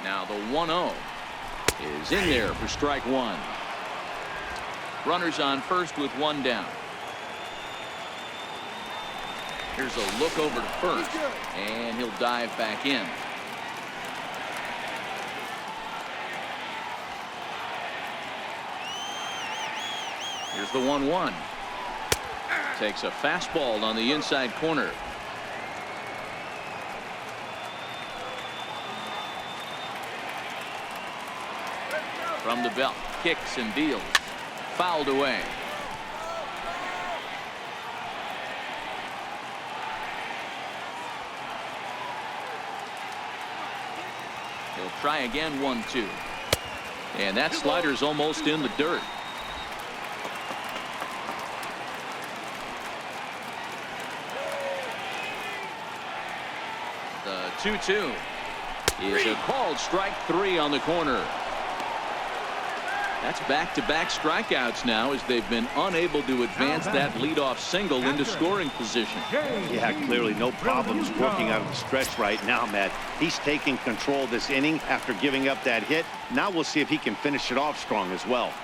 Now the 1-0 is in there for strike 1. Runners on first with one down. Here's a look over to first, and he'll dive back in. Here's the 1-1. Takes a fastball on the inside corner. From the belt, kicks and deals. Fouled away. He'll try again, 1-2. And that slider's almost in the dirt. The 2-2 is a called strike 3 on the corner. That's back-to-back strikeouts now as they've been unable to advance that leadoff single into scoring position. Yeah, clearly no problems working out of the stretch right now, Matt. He's taking control of this inning after giving up that hit. Now we'll see if he can finish it off strong as well.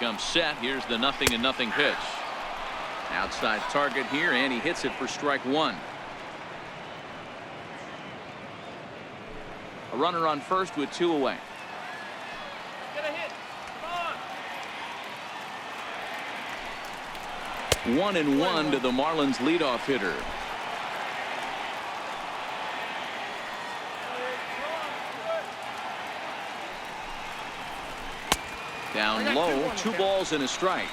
comes set. Here's the 0-0 pitch. Outside target here, and he hits it for strike one. A runner on first with 2 away. Get a hit. Come on. 1-1 to the Marlins leadoff hitter. Down low, 2 balls and a strike.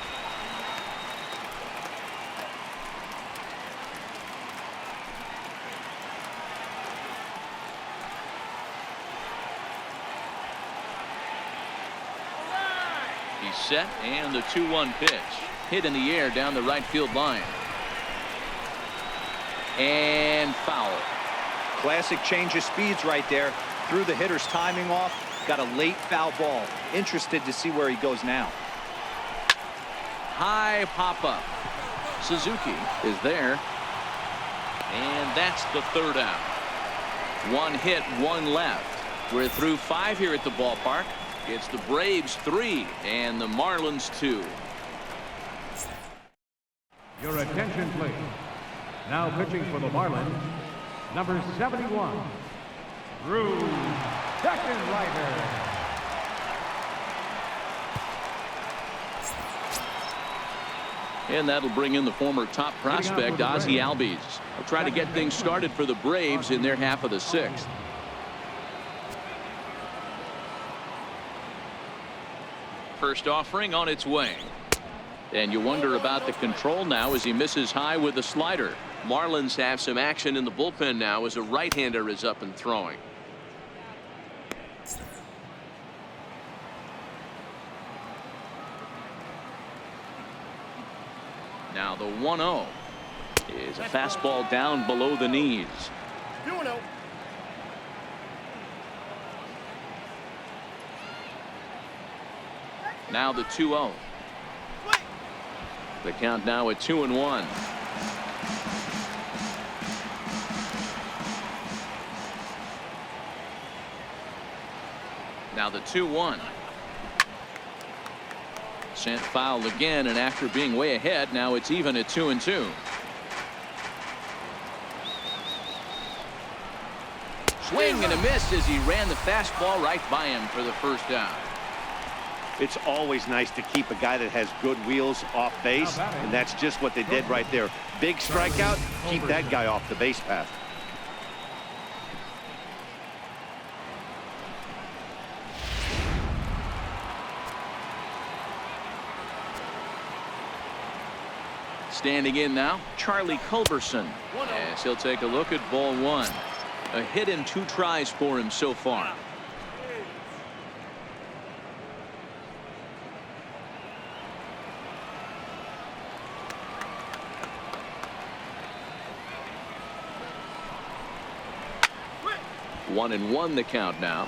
He's set, and the 2-1 pitch. Hit in the air down the right field line. And foul. Classic change of speeds right there. Threw the hitter's timing off. Got a late foul ball. Interested to see where he goes now. High pop up. Suzuki is there. And that's the 3rd out. 1 hit, 1 left. We're through 5 here at the ballpark. It's the Braves 3 and the Marlins 2. Your attention, please. Now pitching for the Marlins, number 71, Drew Steckenrider. And that'll bring in the former top prospect, Ozzie Albies. They'll try to get things started for the Braves in their half of the 6th. First offering on its way. And you wonder about the control now as he misses high with the slider. Marlins have some action in the bullpen now as a right-hander is up and throwing. Now the 1-0 is a fastball down below the knees. 2-0. Now the 2-0. The count now at 2-1. Now the 2-1. Sent foul again, and after being way ahead, now it's even at 2-2. Swing and a miss as he ran the fastball right by him for the first out. It's always nice to keep a guy that has good wheels off base, and that's just what they did right there. Big strikeout, keep that guy off the base path. Standing in now, Charlie Culberson, as he'll take a look at ball 1. A hit in 2 tries for him so far. One and 1 the count now.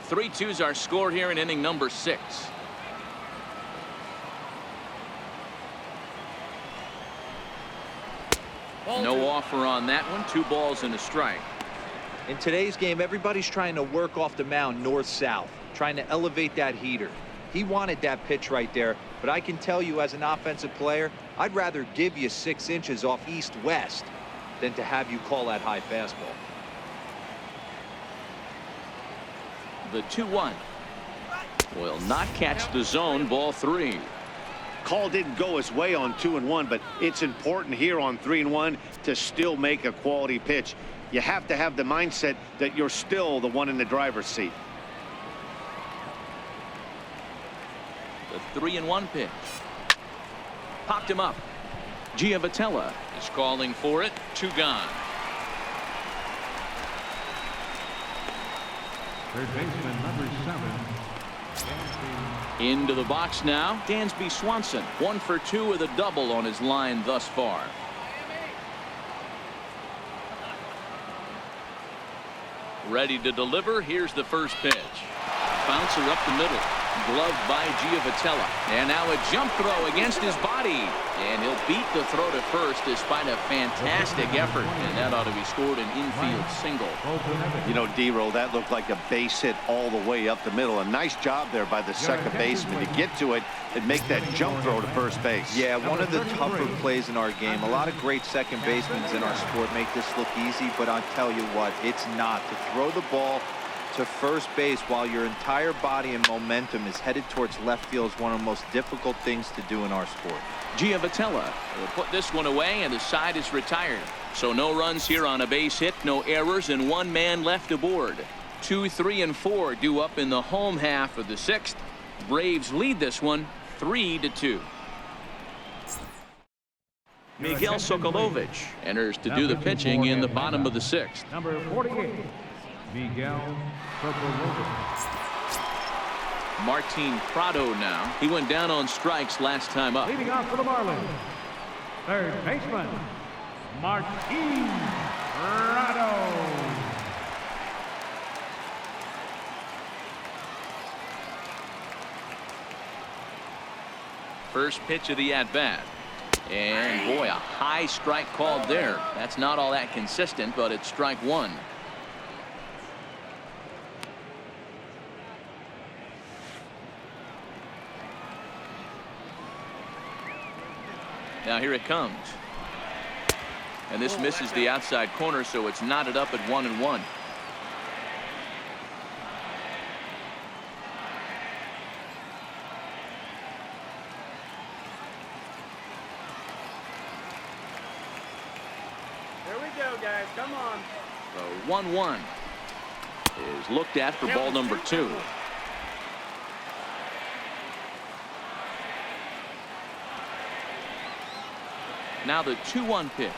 Three twos are scored here in inning number 6. No offer on that one. 2 balls and a strike. In today's game, everybody's trying to work off the mound north-south, trying to elevate that heater. He wanted that pitch right there, but I can tell you as an offensive player, I'd rather give you 6 inches off east-west than to have you call that high fastball. The 2-1 will not catch the zone. Ball 3. Call didn't go his way on 2-1, but it's important here on 3-1 to still make a quality pitch. You have to have the mindset that you're still the one in the driver's seat. The 3-1 pitch. Popped him up. Giavotella is calling for it. 2 gone. Third baseman, number 7. Into the box now, Dansby Swanson. 1 for 2 with a double on his line thus far. Ready to deliver. Here's the first pitch. Bouncer up the middle. Gloved by Giavotella. And now a jump throw against his body. And he'll beat the throw to first despite a fantastic effort. And that ought to be scored an infield single. You know, D-Roll, that looked like a base hit all the way up the middle. A nice job there by the second baseman to get to it and make that jump throw to first base. Yeah, one of the tougher plays in our game. A lot of great second basemen in our sport make this look easy, but I'll tell you what, it's not. To throw the ball to first base while your entire body and momentum is headed towards left field is one of the most difficult things to do in our sport. Giavotella will put this one away, and the side is retired. So no runs here on a base hit, no errors, and one man left aboard. 2, 3, and 4 due up in the home half of the 6th. Braves lead this one 3-2. Miguel Sokolovic enters to do the pitching in the bottom of the 6th. Number 48, Miguel Sokolovic. Martin Prado now. He went down on strikes last time up. Leading off for the Marlins, third baseman, Martin Prado. First pitch of the at-bat. And boy, a high strike called there. That's not all that consistent, but it's strike one. Now here it comes. And this misses the outside corner, so it's knotted up at 1-1. Here we go, guys. Come on. The 1-1 is looked at for ball number 2. Now the 2-1 pitch.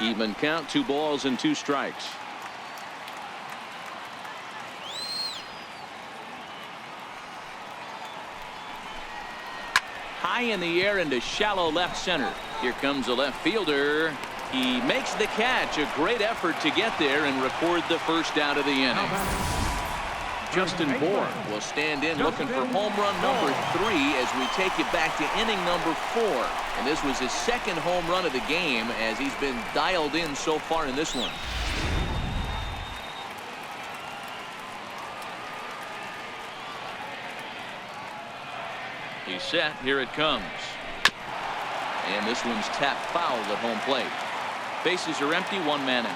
Even count, 2 balls and 2 strikes. High in the air into shallow left center. Here comes the left fielder. He makes the catch. A great effort to get there and record the first out of the inning. Justin Bohr will stand in looking for home run number 3 as we take you back to inning number 4. And this was his second home run of the game as he's been dialed in so far in this one. He's set. Here it comes. And this one's tapped foul at home plate. Bases are empty, 1 man out.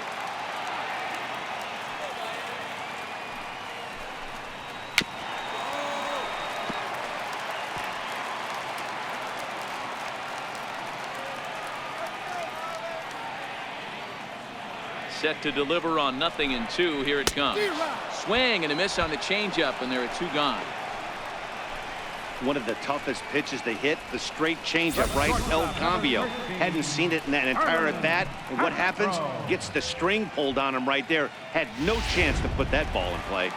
Set to deliver on 0-2. Here it comes. Swing and a miss on the changeup, and there are 2 gone. One of the toughest pitches they hit, the straight changeup, right? El Cambio. Hadn't seen it in that entire at bat. And what happens? Gets the string pulled on him right there. Had no chance to put that ball in play.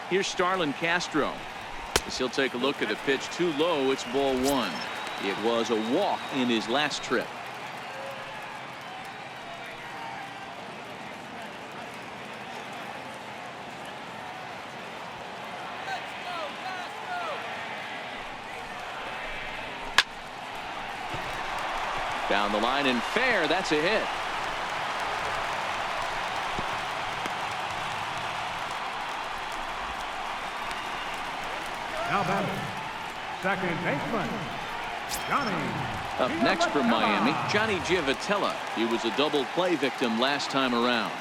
Here's Starlin Castro. As he'll take a look at the pitch too low. It's ball 1. It was a walk in his last trip. Down the line and fair. That's a hit. Now batting, second baseman, Johnny. Up next from Miami, Johnny Giavotella. He was a double play victim last time around.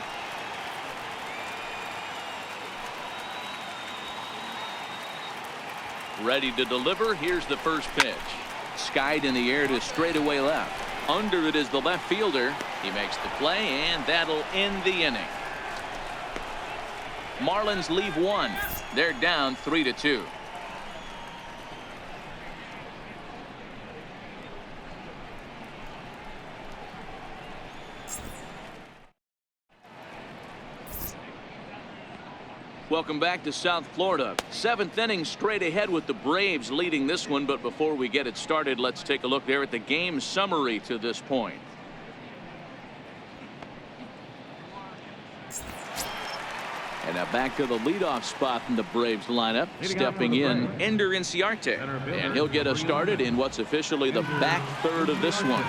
Ready to deliver. Here's the first pitch. Skied in the air to straightaway left. Under it is the left fielder. He makes the play, and that'll end the inning. Marlins leave 1. They're down 3-2. Welcome back to South Florida. 7th inning straight ahead with the Braves leading this one. But before we get it started, let's take a look there at the game summary to this point. And now back to the leadoff spot in the Braves lineup. Stepping in, Ender Inciarte. And he'll get us started in what's officially the back third of this one.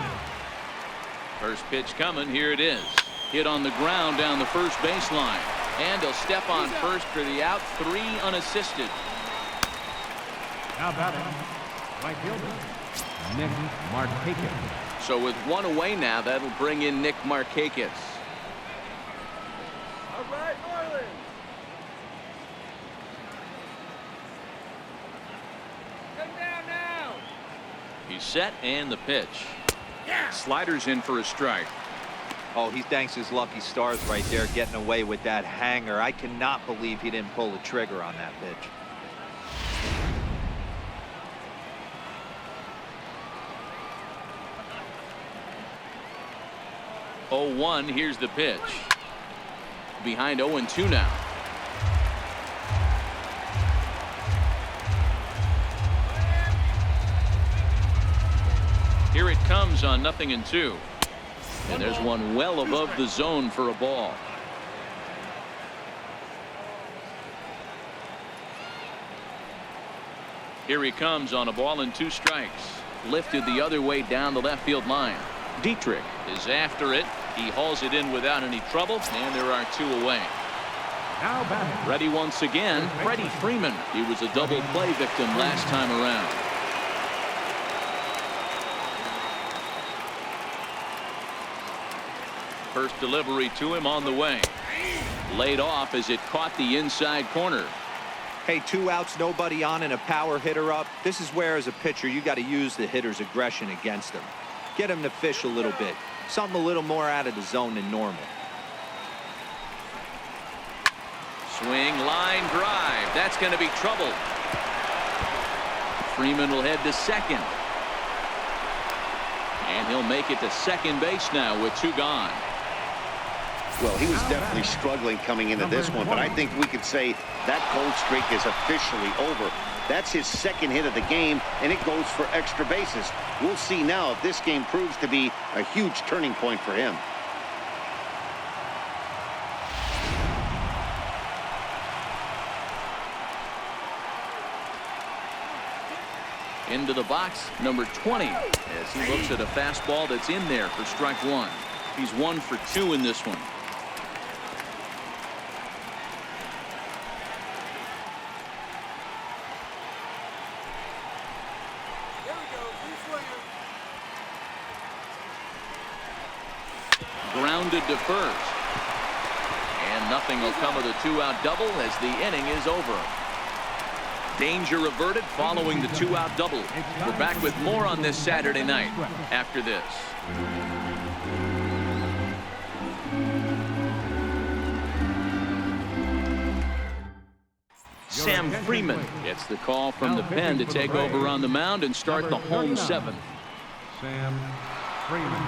First pitch coming. Here it is. Hit on the ground down the first baseline. And he'll step on first for the out. 3 unassisted. Now batting, right fielder, Nick Markakis. So with 1 away now, that'll bring in Nick Markakis. All right, Marlins. Come down now. He's set, and the pitch. Sliders in for a strike. Oh, he thanks his lucky stars right there, getting away with that hanger. I cannot believe he didn't pull the trigger on that pitch. Oh, 1. Here's the pitch. Behind 0-2 now. Here it comes on 0-2. And there's one well above the zone for a ball. Here he comes on a ball and 2 strikes. Lifted the other way down the left field line. Dietrich is after it. He hauls it in without any trouble, and there are 2 away. Now batting, Ready once again, Freddie Freeman. He was a double play victim last time around. First delivery to him on the way. Laid off as it caught the inside corner. Hey, 2 outs, nobody on, and a power hitter up. This is where, as a pitcher, you got to use the hitter's aggression against him. Get him to fish a little bit. Something a little more out of the zone than normal. Swing, line drive. That's going to be trouble. Freeman will head to second. And he'll make it to second base now with 2 gone. Well, he was definitely struggling coming into this one, but I think we could say that cold streak is officially over. That's his 2nd hit of the game, and it goes for extra bases. We'll see now if this game proves to be a huge turning point for him. Into the box, number 20, as he looks at a fastball that's in there for strike 1. He's 1 for 2 in this one. Grounded to first. And nothing will come of the 2-out double as the inning is over. Danger averted following the 2-out double. We're back with more on this Saturday night after this. Sam Freeman gets the call from the pen to take over on the mound and start the home 7th. Sam Freeman.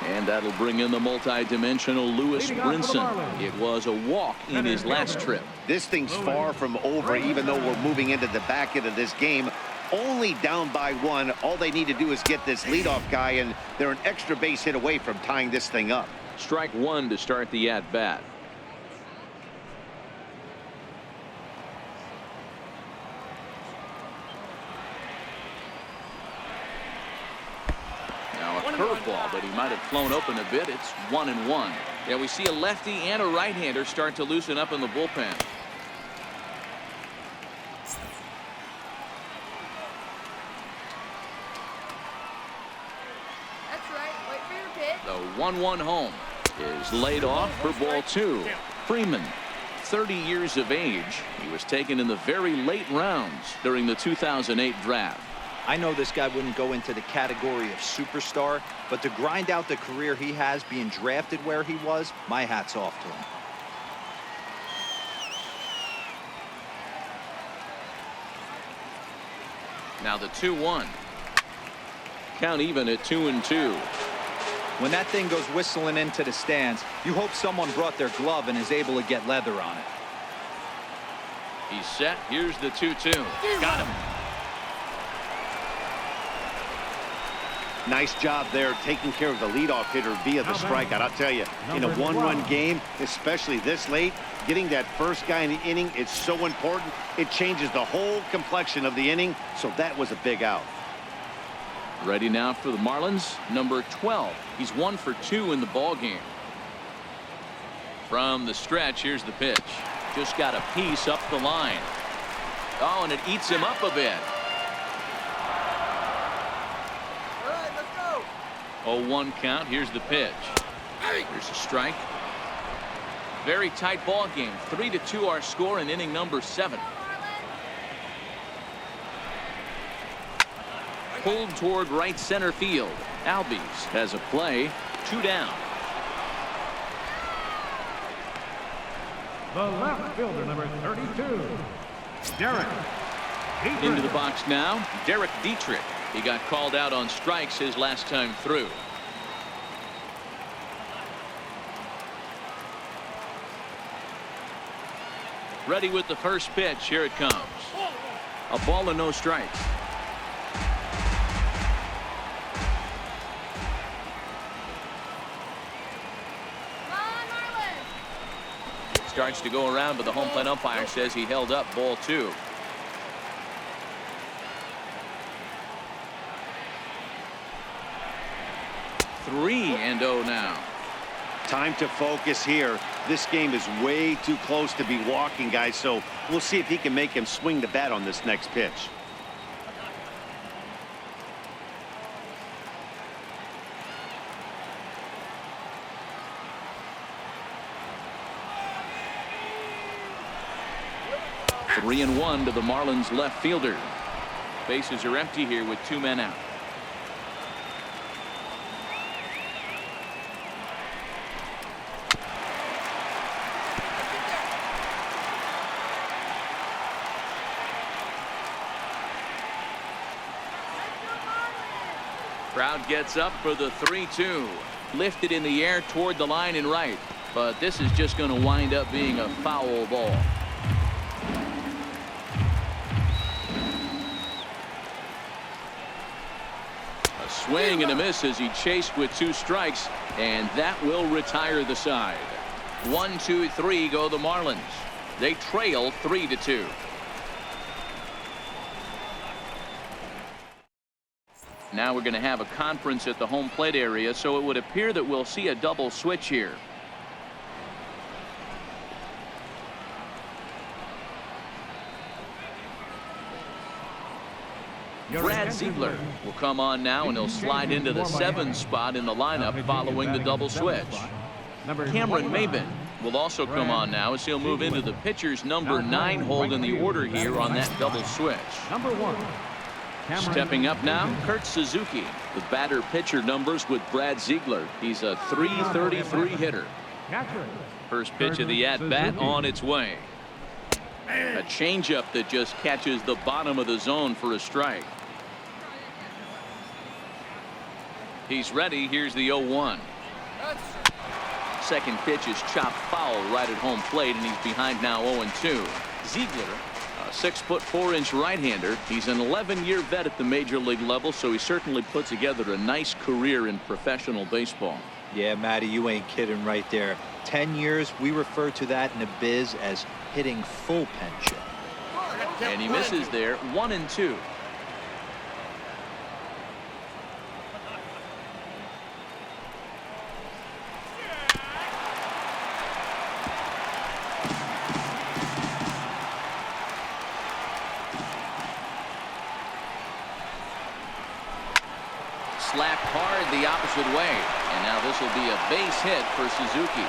And that'll bring in the multi-dimensional Lewis Brinson. It was a walk in his last trip. This thing's far from over, even though we're moving into the back end of this game. Only down by 1. All they need to do is get this leadoff guy, and they're an extra base hit away from tying this thing up. Strike 1 to start the at-bat. Curveball, but he might have flown open a bit. It's 1-1. Yeah, we see a lefty and a right-hander start to loosen up in the bullpen. That's right. Wait for your pitch. The 1-1 home is laid off for ball 2. Freeman, 30 years of age. He was taken in the very late rounds during the 2008 draft. I know this guy wouldn't go into the category of superstar, but to grind out the career he has being drafted where he was, my hat's off to him. Now the 2-1. Count even at 2-2. When that thing goes whistling into the stands, you hope someone brought their glove and is able to get leather on it. He's set. Here's the 2-2. Got him. Nice job there taking care of the leadoff hitter via the strikeout. I'll tell you, in a one-run game, especially this late, getting that first guy in the inning is so important. It changes the whole complexion of the inning, so that was a big out. Ready now for the Marlins, number 12. He's 1 for 2 in the ball game. From the stretch, here's the pitch. Just got a piece up the line. Oh, and it eats him up a bit. All right, let's go. 0-1 count. Here's the pitch. Here's a strike. Very tight ball game. 3-2 our score in inning number 7. Pulled toward right center field. Albies has a play. 2 down. The left fielder, number 32, Derek Dietrich. Into the box now, Derek Dietrich. He got called out on strikes his last time through. Ready with the first pitch. Here it comes. A ball and no strikes. Starts to go around, but the home plate umpire says he held up ball 2. Three and 0 now. Time to focus here. This game is way too close to be walking, guys, so we'll see if he can make him swing the bat on this next pitch. Three and 1 to the Marlins left fielder. Bases are empty here with 2 men out. Crowd gets up for the 3-2. Lifted in the air toward the line and right, but this is just going to wind up being a foul ball. Swing and a miss as he chased with 2 strikes, and that will retire the side. 1, 2, 3 go the Marlins. They trail 3-2. Now we're going to have a conference at the home plate area, so it would appear that we'll see a double switch here. Brad Ziegler will come on now, and he'll slide into the 7th spot in the lineup following the double switch. Cameron Maben will also come on now as he'll move into the pitcher's number 9 hold in the order here on that double switch. Number 1. Stepping up now, Kurt Suzuki. The batter-pitcher numbers with Brad Ziegler. He's a .333 hitter. First pitch of the at-bat on its way. A changeup that just catches the bottom of the zone for a strike. He's ready. Here's the 0-1. Second pitch is chopped foul right at home plate, and he's behind now 0-2. Ziegler, a 6'4" right-hander. He's an 11-year vet at the major league level, so he certainly put together a nice career in professional baseball. Yeah, Matty, you ain't kidding right there. 10 years, we refer to that in the biz as hitting full pension. And he misses there. 1-2. Slapped hard the opposite way, and now this will be a base hit for Suzuki.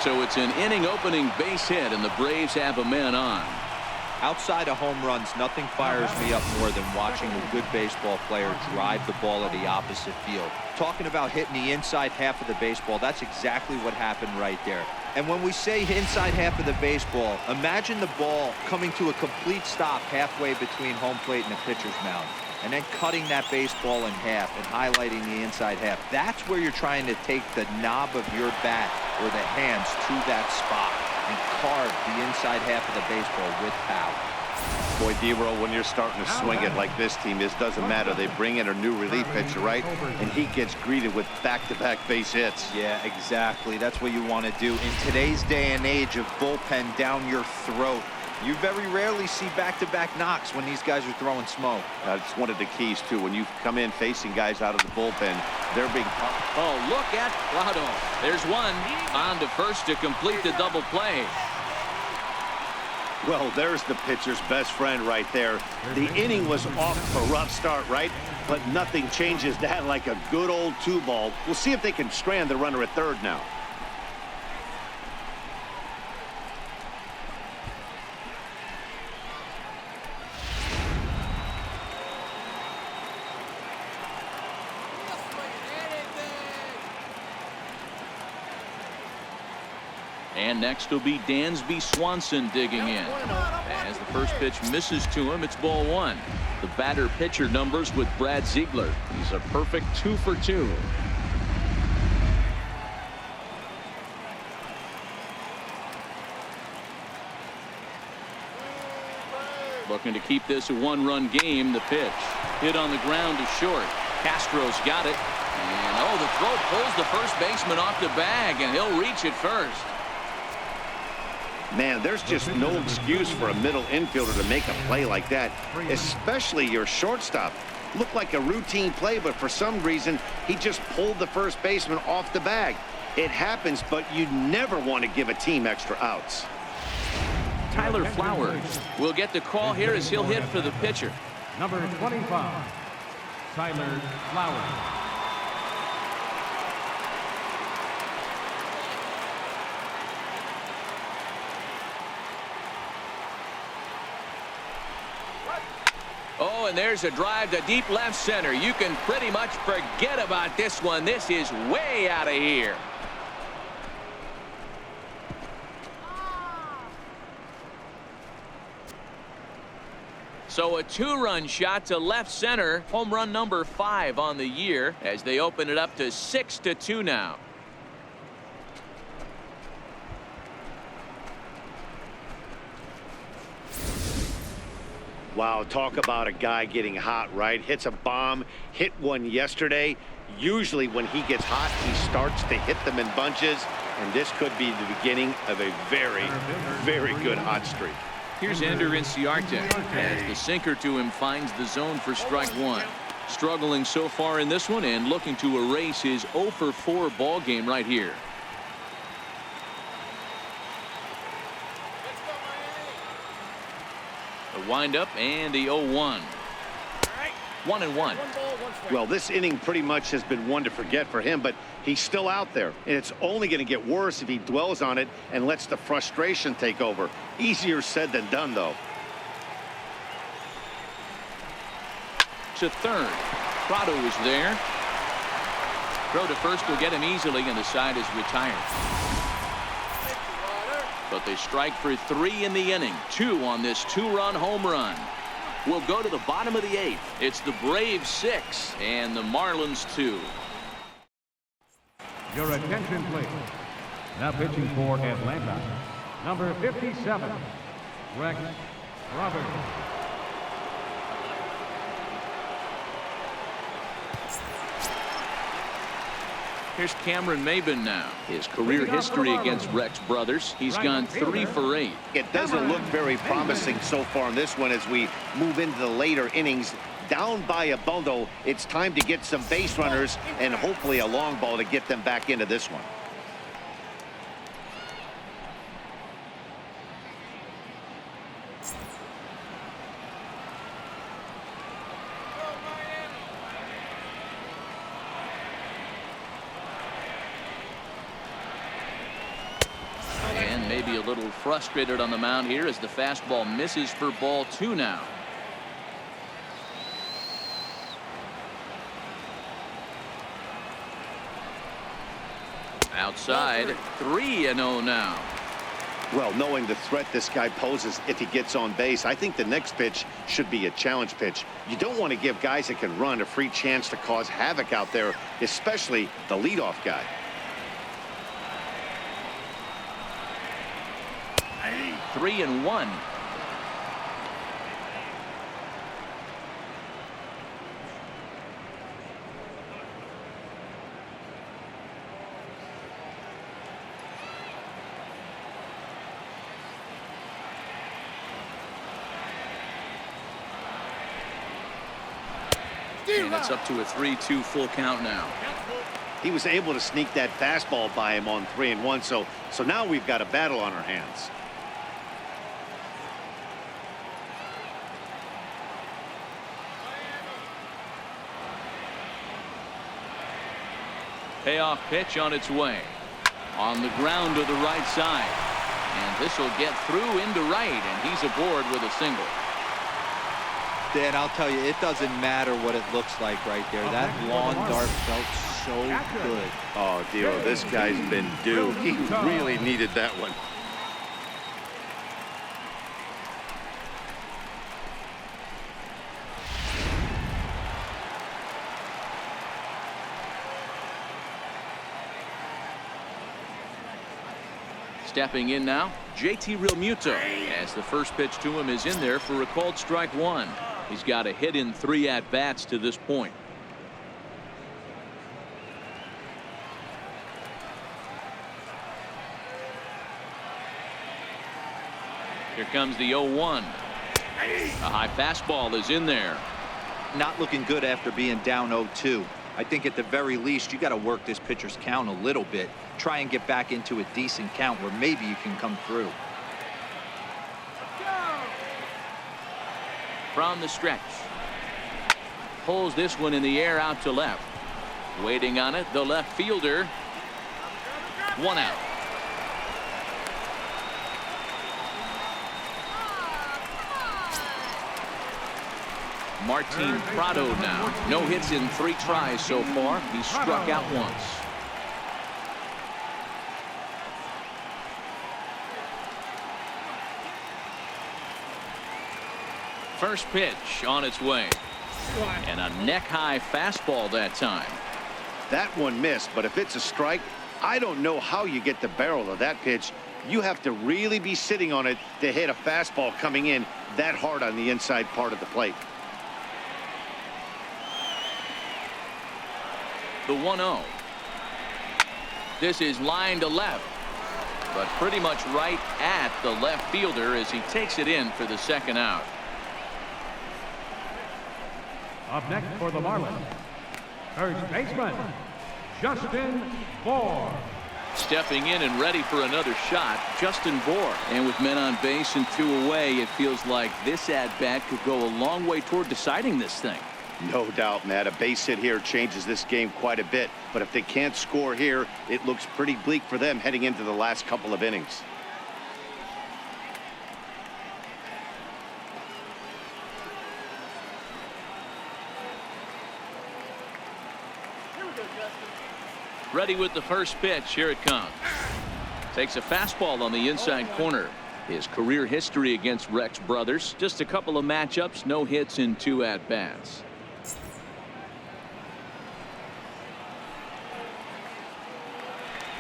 So it's an inning opening base hit, and the Braves have a man on. Outside of home runs, nothing fires me up more than watching a good baseball player drive the ball at the opposite field. Talking about hitting the inside half of the baseball, that's exactly what happened right there. And when we say inside half of the baseball, imagine the ball coming to a complete stop halfway between home plate and the pitcher's mound, and then cutting that baseball in half and highlighting the inside half. That's where you're trying to take the knob of your bat or the hands to that spot and carve the inside half of the baseball with power. Boy, D-Roll, when you're starting to swing it like this team is, doesn't matter. They bring in a new relief pitcher, right? And he gets greeted with back-to-back base hits. Yeah, exactly. That's what you want to do. In today's day and age of bullpen down your throat, you very rarely see back-to-back knocks when these guys are throwing smoke. That's one of the keys, too. When you come in facing guys out of the bullpen, they're being... Oh, look at Prado. There's one. On to first to complete the double play. Well, there's the pitcher's best friend right there. The inning was off to a rough start, right? But nothing changes that like a good old 2-ball. We'll see if they can strand the runner at third now. And next will be Dansby Swanson digging in. As the first pitch misses to him, it's ball 1. The batter-pitcher numbers with Brad Ziegler. He's a perfect 2 for 2. Looking to keep this a 1-run game. The pitch hit on the ground to short. Castro's got it. And oh, the throw pulls the first baseman off the bag, and he'll reach it first. Man, there's just no excuse for a middle infielder to make a play like that, especially your shortstop. Looked like a routine play, but for some reason, he just pulled the first baseman off the bag. It happens, but you never want to give a team extra outs. Tyler Flowers will get the call here as he'll hit for the pitcher. Number 25, Tyler Flowers. Oh, and there's a drive to deep left center. You can pretty much forget about this one. This is way out of here. So a 2-run shot to left center. Home run number 5 on the year as they open it up to 6-2 now. Wow, talk about a guy getting hot, right? Hits a bomb, hit one yesterday. Usually when he gets hot, he starts to hit them in bunches, and this could be the beginning of a very, very good hot streak. Here's Ender Inciarte as the sinker to him finds the zone for strike 1. Struggling so far in this one and looking to erase his 0 for 4 ball game right here. The windup and the 0-1. 1-1. Well, this inning pretty much has been one to forget for him, but he's still out there, and it's only going to get worse if he dwells on it and lets the frustration take over. Easier said than done, though. To third. Prado is there. Throw to first will get him easily, and the side is retired. But they strike for 3 in the inning. 2 on this 2-run home run. We'll go to the bottom of the 8th. It's the Braves 6 and the Marlins 2. Your attention, please. Now pitching for Atlanta, number 57, Rex Roberts. Here's Cameron Maben now. His career history against Rex brothers. He's gone 3 for 8. It doesn't look very promising so far in this one as we move into the later innings. Down by a bundle, it's time to get some base runners and hopefully a long ball to get them back into this one. And maybe a little frustrated on the mound here as the fastball misses for ball 2 now. Outside, 3-0 now. Well, knowing the threat this guy poses if he gets on base, I think the next pitch should be a challenge pitch. You don't want to give guys that can run a free chance to cause havoc out there, especially the leadoff guy. 3-1. And it's up to a 3-2 full count now. He was able to sneak that fastball by him on 3-1. So now we've got a battle on our hands. Payoff pitch on its way. On the ground to the right side. And this will get through into right, and he's aboard with a single. Dan, I'll tell you, it doesn't matter what it looks like right there. That lawn dart felt so good. Oh, Dio, this guy's been due. He really needed that one. Stepping in now, JT Realmuto, as the first pitch to him is in there for a called strike one. He's got a hit in 3 at-bats to this point. Here comes the 0-1. A high fastball is in there. Not looking good after being down 0-2. I think at the very least you got to work this pitcher's count a little bit. Try and get back into a decent count where maybe you can come through. From the stretch. Pulls this one in the air out to left. Waiting on it, the left fielder. 1 out. Martin Prado now. No hits in 3 tries so far. He's struck out once. First pitch on its way. And a neck-high fastball that time. That one missed, but if it's a strike, I don't know how you get the barrel of that pitch. You have to really be sitting on it to hit a fastball coming in that hard on the inside part of the plate. The 1-0. This is line to left, but pretty much right at the left fielder as he takes it in for the second out. Up next for the Marlins, first baseman, Justin Bohr. Stepping in and ready for another shot, Justin Bohr. And with men on base and 2 away, it feels like this at-bat could go a long way toward deciding this thing. No doubt, Matt. A base hit here changes this game quite a bit. But if they can't score here, it looks pretty bleak for them heading into the last couple of innings. Ready with the first pitch. Here it comes. Takes a fastball on the inside corner. His career history against Rex brothers, just a couple of matchups, no hits in 2 at-bats.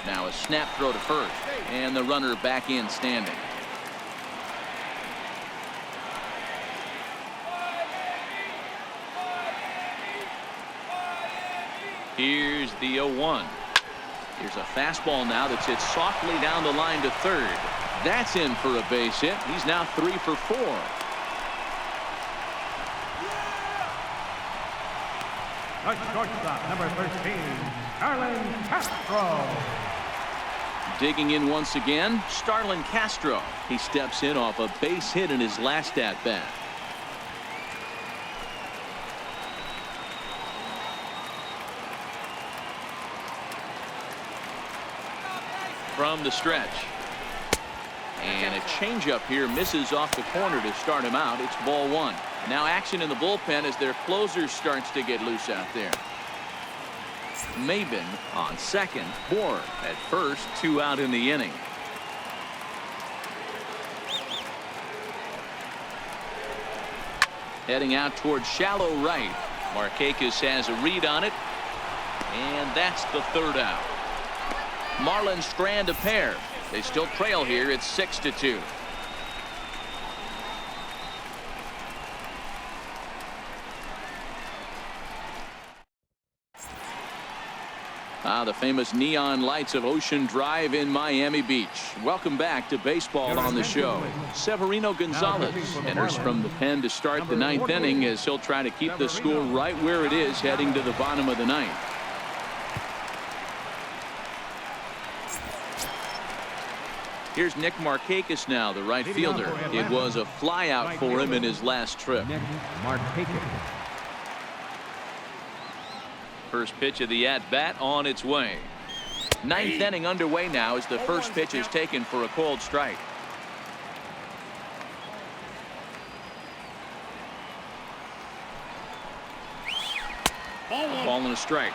Now a snap throw to first, and the runner back in standing. Here's the 0-1. Here's a fastball now that's hit softly down the line to third. That's in for a base hit. He's now 3 for 4. The shortstop, number 13, Starlin Castro. Digging in once again, Starlin Castro. He steps in off a base hit in his last at-bat. From the stretch. And a changeup here misses off the corner to start him out. It's ball 1. Now action in the bullpen as their closer starts to get loose out there. Maben on second. Bohr at first. 2 out in the inning. Heading out towards shallow right. Markakis has a read on it. And that's the 3rd out. Marlins strand a pair. They still trail here. It's 6-2. The famous neon lights of Ocean Drive in Miami Beach. Welcome back to baseball on the show. Severino Gonzalez enters from the pen to start the ninth inning as he'll try to keep the score right where it is heading to the bottom of the ninth. Here's Nick Markakis now, the right fielder. It was a flyout for him in his last trip. First pitch of the at-bat on its way. Ninth inning underway now as the first pitch is taken for a called strike. A ball and a strike.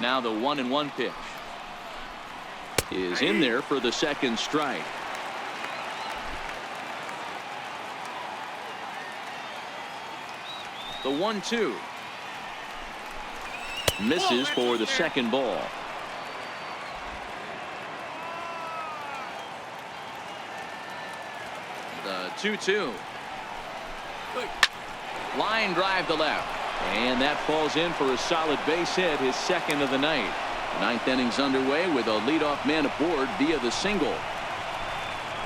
Now the 1-1 pitch is in there for the second strike. The 1-2 misses for the second ball. The 2-2 line drive to left. And that falls in for a solid base hit, his second of the night. Ninth inning's underway with a leadoff man aboard via the single.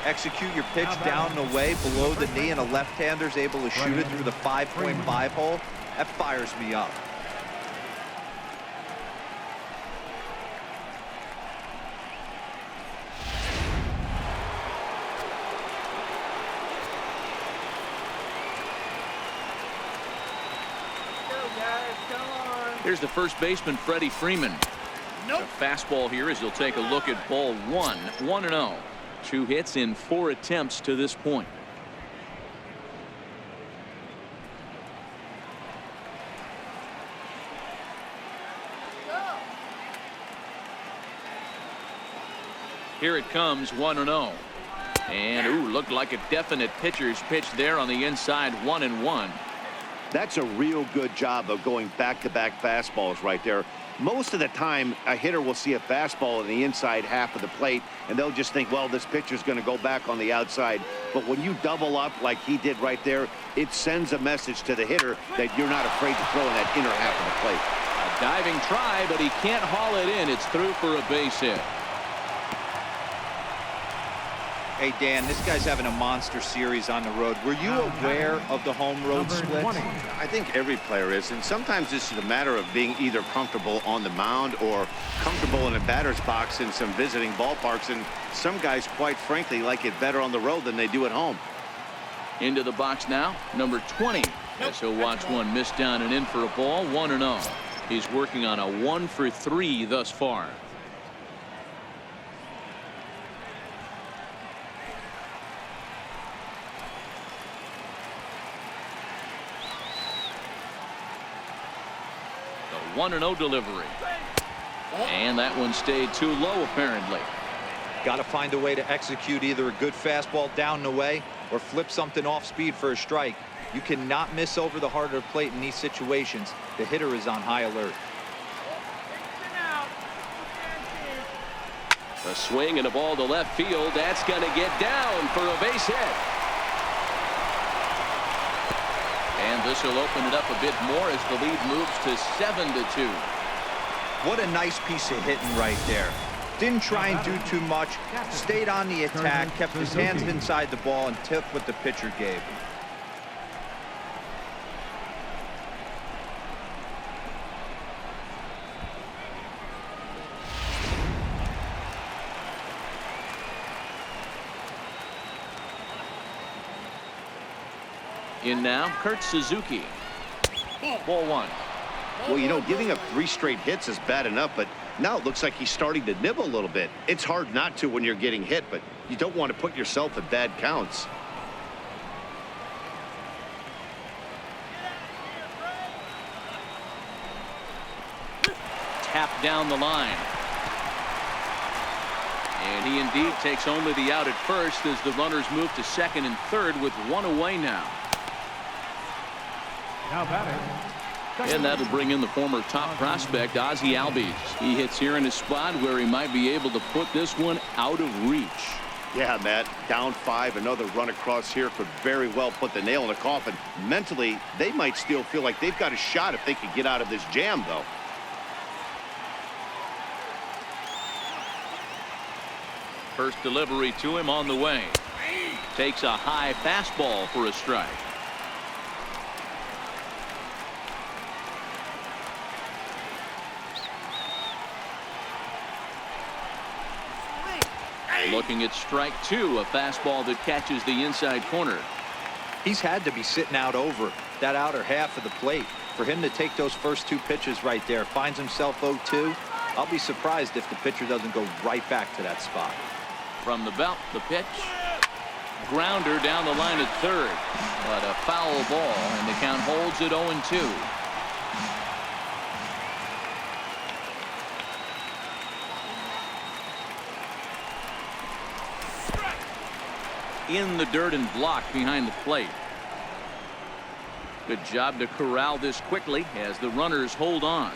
Execute your pitch down and away below the knee, and a left-hander's able to shoot it through the 5.5 hole. That fires me up. Here's the first baseman, Freddie Freeman. A fastball here as he'll take a look at ball one. 1-0. 2 hits in 4 attempts to this point. Here it comes, 1-0. And ooh, looked like a definite pitcher's pitch there on the inside. 1-1. That's a real good job of going back-to-back fastballs right there. Most of the time, a hitter will see a fastball in the inside half of the plate, and they'll just think, well, this pitcher's going to go back on the outside. But when you double up like he did right there, it sends a message to the hitter that you're not afraid to throw in that inner half of the plate. A diving try, but he can't haul it in. It's through for a base hit. Hey, Dan, this guy's having a monster series on the road. Were you aware of the home road splits? I think every player is, and sometimes this is a matter of being either comfortable on the mound or comfortable in a batter's box in some visiting ballparks, and some guys, quite frankly, like it better on the road than they do at home. Into the box now, number 20. As he'll watch one miss down and in for a ball. 1-0. He's working on a 1 for 3 thus far. The 1-0 delivery. And that one stayed too low, apparently. Got to find a way to execute either a good fastball down and away or flip something off speed for a strike. You cannot miss over the heart of the plate in these situations. The hitter is on high alert. A swing and a ball to left field. That's going to get down for a base hit. And this will open it up a bit more as the lead moves to 7-2. What a nice piece of hitting right there. Didn't try and do too much. Stayed on the attack, kept his hands inside the ball, and took what the pitcher gave him. In now, Kurt Suzuki. Ball 1. Well, you know, giving up 3 straight hits is bad enough, but now it looks like he's starting to nibble a little bit. It's hard not to when you're getting hit, but you don't want to put yourself in bad counts. Tap down the line. And he indeed takes only the out at first as the runners move to second and third with 1 away now. Now batting, And that'll bring in the former top prospect, Ozzie Albies. He hits here in a spot where he might be able to put this one out of reach. Yeah, Matt, down 5, another run across here could very well put the nail in the coffin. Mentally, they might still feel like they've got a shot if they could get out of this jam, though. First delivery to him on the way. Takes a high fastball for a strike. Looking at strike 2, a fastball that catches the inside corner. He's had to be sitting out over that outer half of the plate. For him to take those first 2 pitches right there, finds himself 0-2. I'll be surprised if the pitcher doesn't go right back to that spot. From the belt, the pitch. Grounder down the line at third. But a foul ball, and the count holds at 0-2. In the dirt and blocked behind the plate. Good job to corral this quickly as the runners hold on.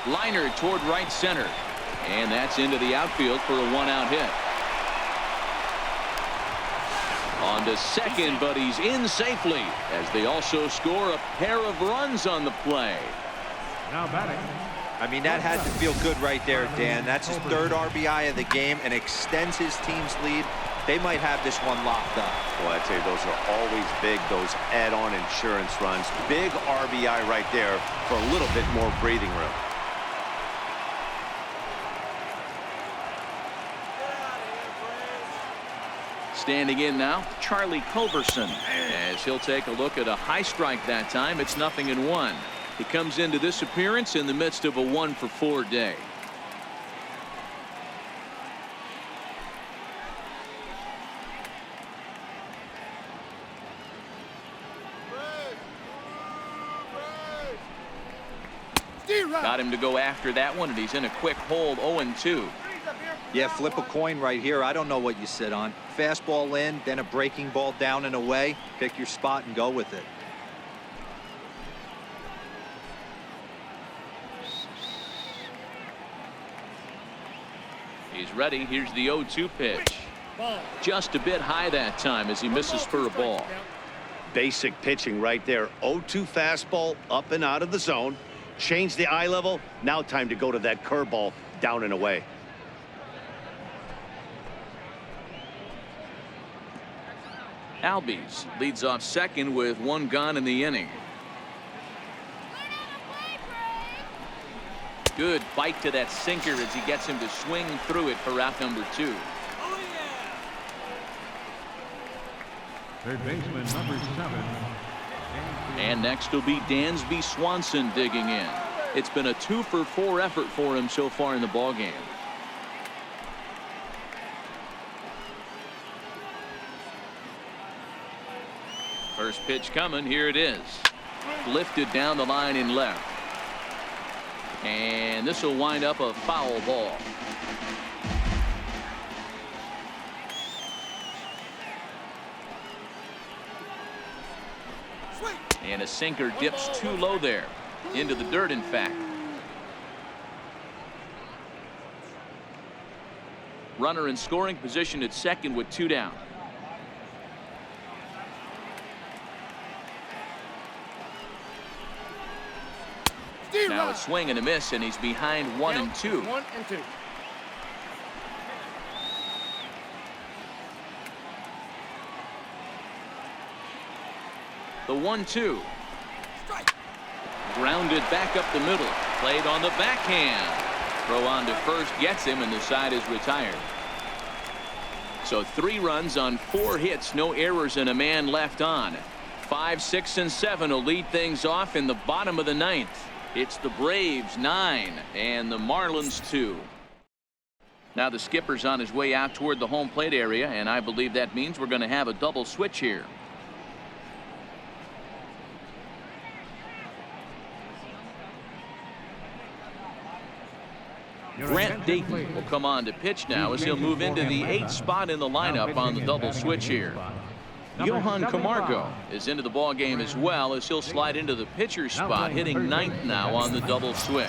Liner toward right center, and that's into the outfield for a 1-out hit. On to second, but he's in safely as they also score a pair of runs on the play. Now batting. I mean, that had to feel good right there, Dan. That's his 3rd RBI of the game and extends his team's lead. They might have this one locked up. Well, I tell you, those are always big, those add-on insurance runs. Big RBI right there for a little bit more breathing room. Standing in now, Charlie Culberson, as he'll take a look at a high strike that time. It's 0-1. He comes into this appearance in the midst of a 1-for-4 day. Got him to go after that one, and he's in a quick hold. 0-2. Yeah, flip a coin right here. I don't know what you sit on. Fastball in, then a breaking ball down and away. Pick your spot and go with it. He's ready. Here's the 0-2 pitch. Just a bit high that time as he misses for a ball. Basic pitching right there. 0-2 fastball up and out of the zone. Change the eye level. Now time to go to that curveball down and away. Albies leads off second with 1 gone in the inning. Good bite to that sinker as he gets him to swing through it for out number 2. Third baseman number 7. And next will be Dansby Swanson digging in. It's been a 2-for-4 effort for him so far in the ballgame. First pitch coming. Here it is. Lifted down the line in left. And this will wind up a foul ball. And a sinker dips too low there. Into the dirt, in fact. Runner in scoring position at second with 2 down. Now a swing and a miss, and he's behind 1-2. 1-2. The 1-2. Grounded back up the middle. Played on the backhand. Throw on to first gets him, and the side is retired. So 3 runs on 4 hits, no errors, and a man left on. 5, 6, and 7 will lead things off in the bottom of the 9th. It's the Braves 9 and the Marlins 2. Now the skipper's on his way out toward the home plate area, and I believe that means we're going to have a double switch here. Grant Dayton will come on to pitch now as he'll move into the 8th spot in the lineup on the double switch here. Johan Camargo is into the ball game as well as he'll slide into the pitcher's spot, hitting 9th now on the double switch.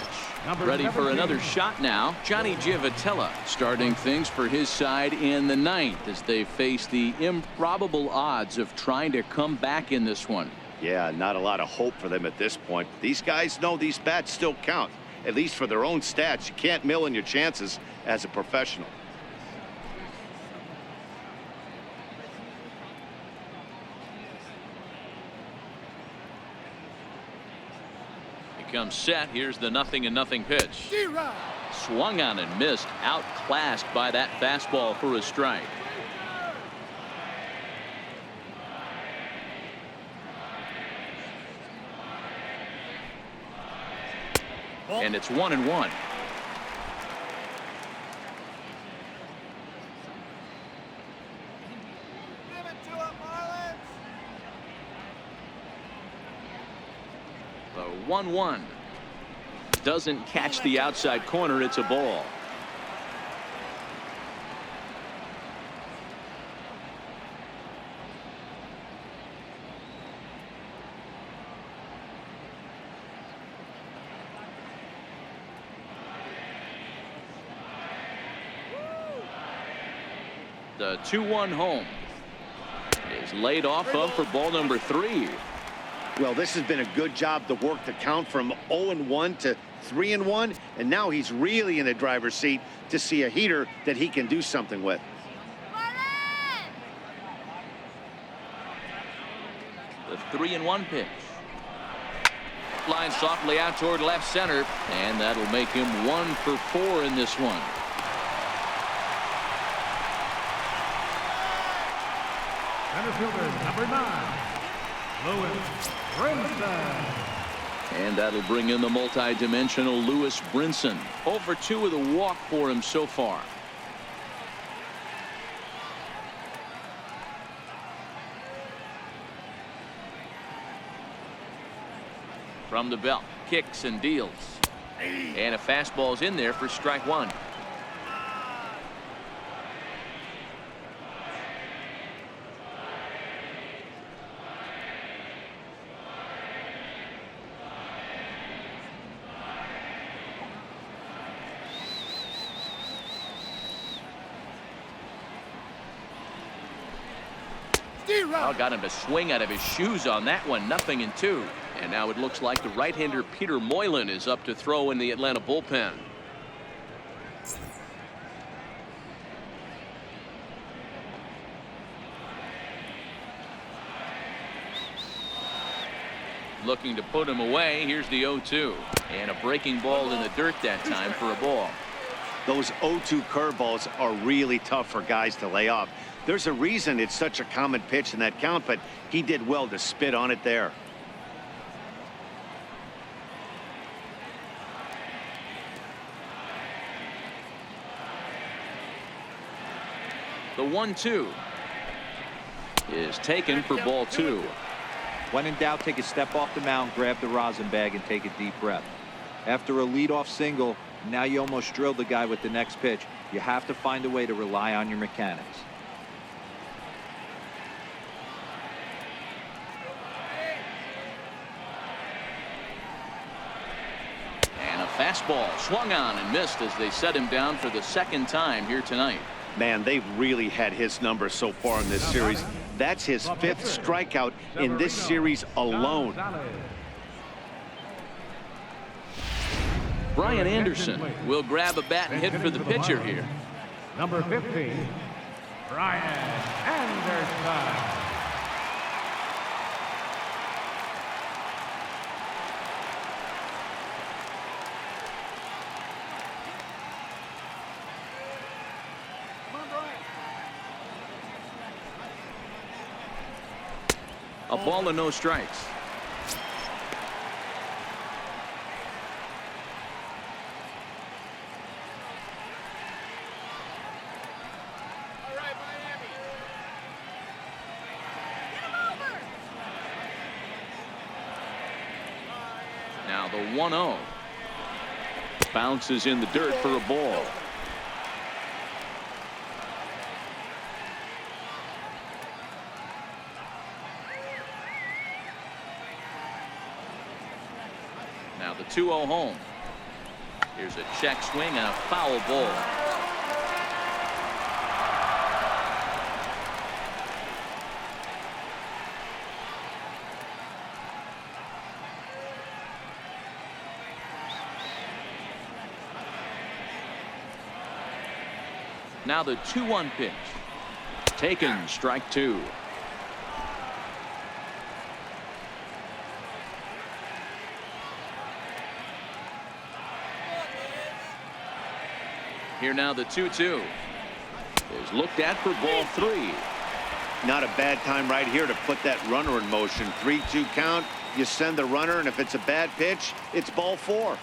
Ready for another shot now. Johnny Giavotella starting things for his side in the 9th as they face the improbable odds of trying to come back in this one. Yeah, not a lot of hope for them at this point. These guys know these bats still count, at least for their own stats. You can't mill in your chances as a professional. Comes set. Here's the 0-0 pitch. Swung on and missed. Outclassed by that fastball for a strike. And it's 1-1. The 1-1 doesn't catch the outside corner. It's a ball. The 2-1 home is laid off of for ball number 3. Well, this has been a good job to work the count from 0-1 to 3-1, and now he's really in the driver's seat to see a heater that he can do something with. The 3-1 pitch. Line softly out toward left center, and that'll make him 1 for 4 in this one. Center fielder, number 9, Lewis Brinson. And that'll bring in the multi-dimensional Lewis Brinson. 0 for 2 with a walk for him so far. From the belt, kicks and deals. And a fastball's in there for strike 1. Oh, got him to swing out of his shoes on that one. 0-2. And now it looks like the right-hander Peter Moylan is up to throw in the Atlanta bullpen. Looking to put him away. Here's the 0-2. And a breaking ball in the dirt that time for a ball. Those 0-2 curveballs are really tough for guys to lay off. There's a reason it's such a common pitch in that count, but he did well to spit on it there. The 1-2 is taken for ball 2. When in doubt, take a step off the mound, grab the rosin bag, and take a deep breath. After a leadoff single, now you almost drilled the guy with the next pitch. You have to find a way to rely on your mechanics. And a fastball swung on and missed as they set him down for the second time here tonight. Man, they've really had his number so far in this series. That's his 5th strikeout in this series alone. Brian Anderson will grab a bat and hit for the pitcher here. Number 15, Brian Anderson. A ball and no strikes. Now the 1-0. bounces in the dirt for a ball. Now the 2-0 home. Here's a check swing and a foul ball. Now the 2-1 pitch. Taken, strike 2. Here now the 2-2 is looked at for ball 3. Not a bad time right here to put that runner in motion. 3-2 count. You send the runner, and if it's a bad pitch, it's ball 4.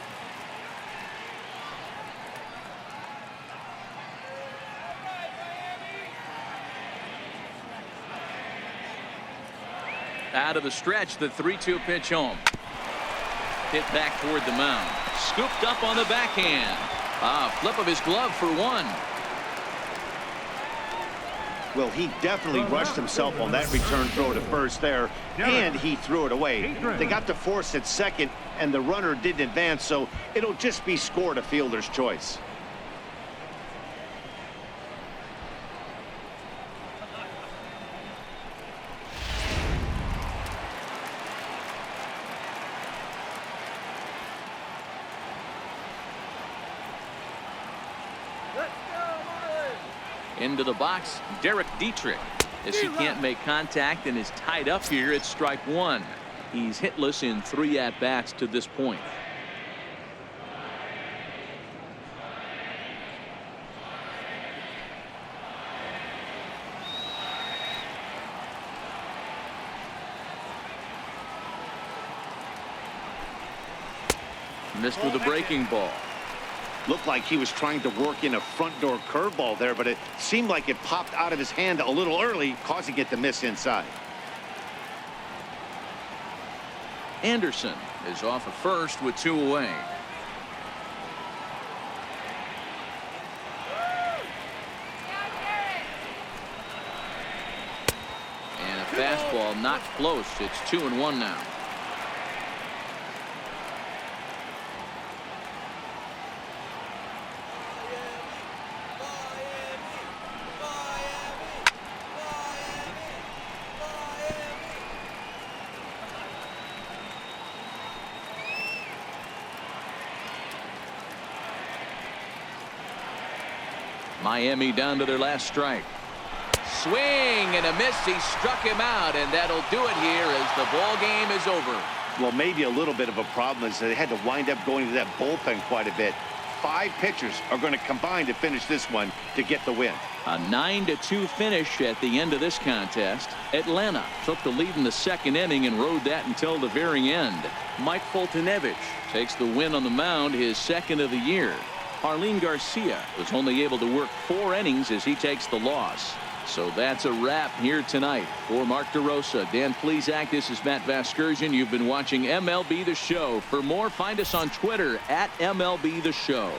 Out of the stretch, the 3-2 pitch home. Hit back toward the mound. Scooped up on the backhand. Flip of his glove for 1. Well, he definitely rushed himself on that return throw to first there, and he threw it away. They got to force at second, and the runner didn't advance, so it'll just be scored a fielder's choice. Into the box, Derek Dietrich. As he can't make contact and is tied up here, it's strike 1. He's hitless in 3 at-bats to this point. Missed with a breaking ball. Looked like he was trying to work in a front door curveball there, but it seemed like it popped out of his hand a little early, causing it to miss inside. Anderson is off of first with 2 away. And a fastball not close. It's 2-1 now. Miami down to their last strike. Swing and a miss. He struck him out, and that'll do it here as the ball game is over. Well, maybe a little bit of a problem is they had to wind up going to that bullpen quite a bit. 5 pitchers are going to combine to finish this one to get the win. A 9-2 finish at the end of this contest. Atlanta took the lead in the 2nd inning and rode that until the very end. Mike Foltynewicz takes the win on the mound, his 2nd of the year. Jarlin Garcia was only able to work 4 innings as he takes the loss. So that's a wrap here tonight. For Mark DeRosa, Dan Plesac, this is Matt Vasgersian. You've been watching MLB The Show. For more, find us on Twitter at MLB The Show.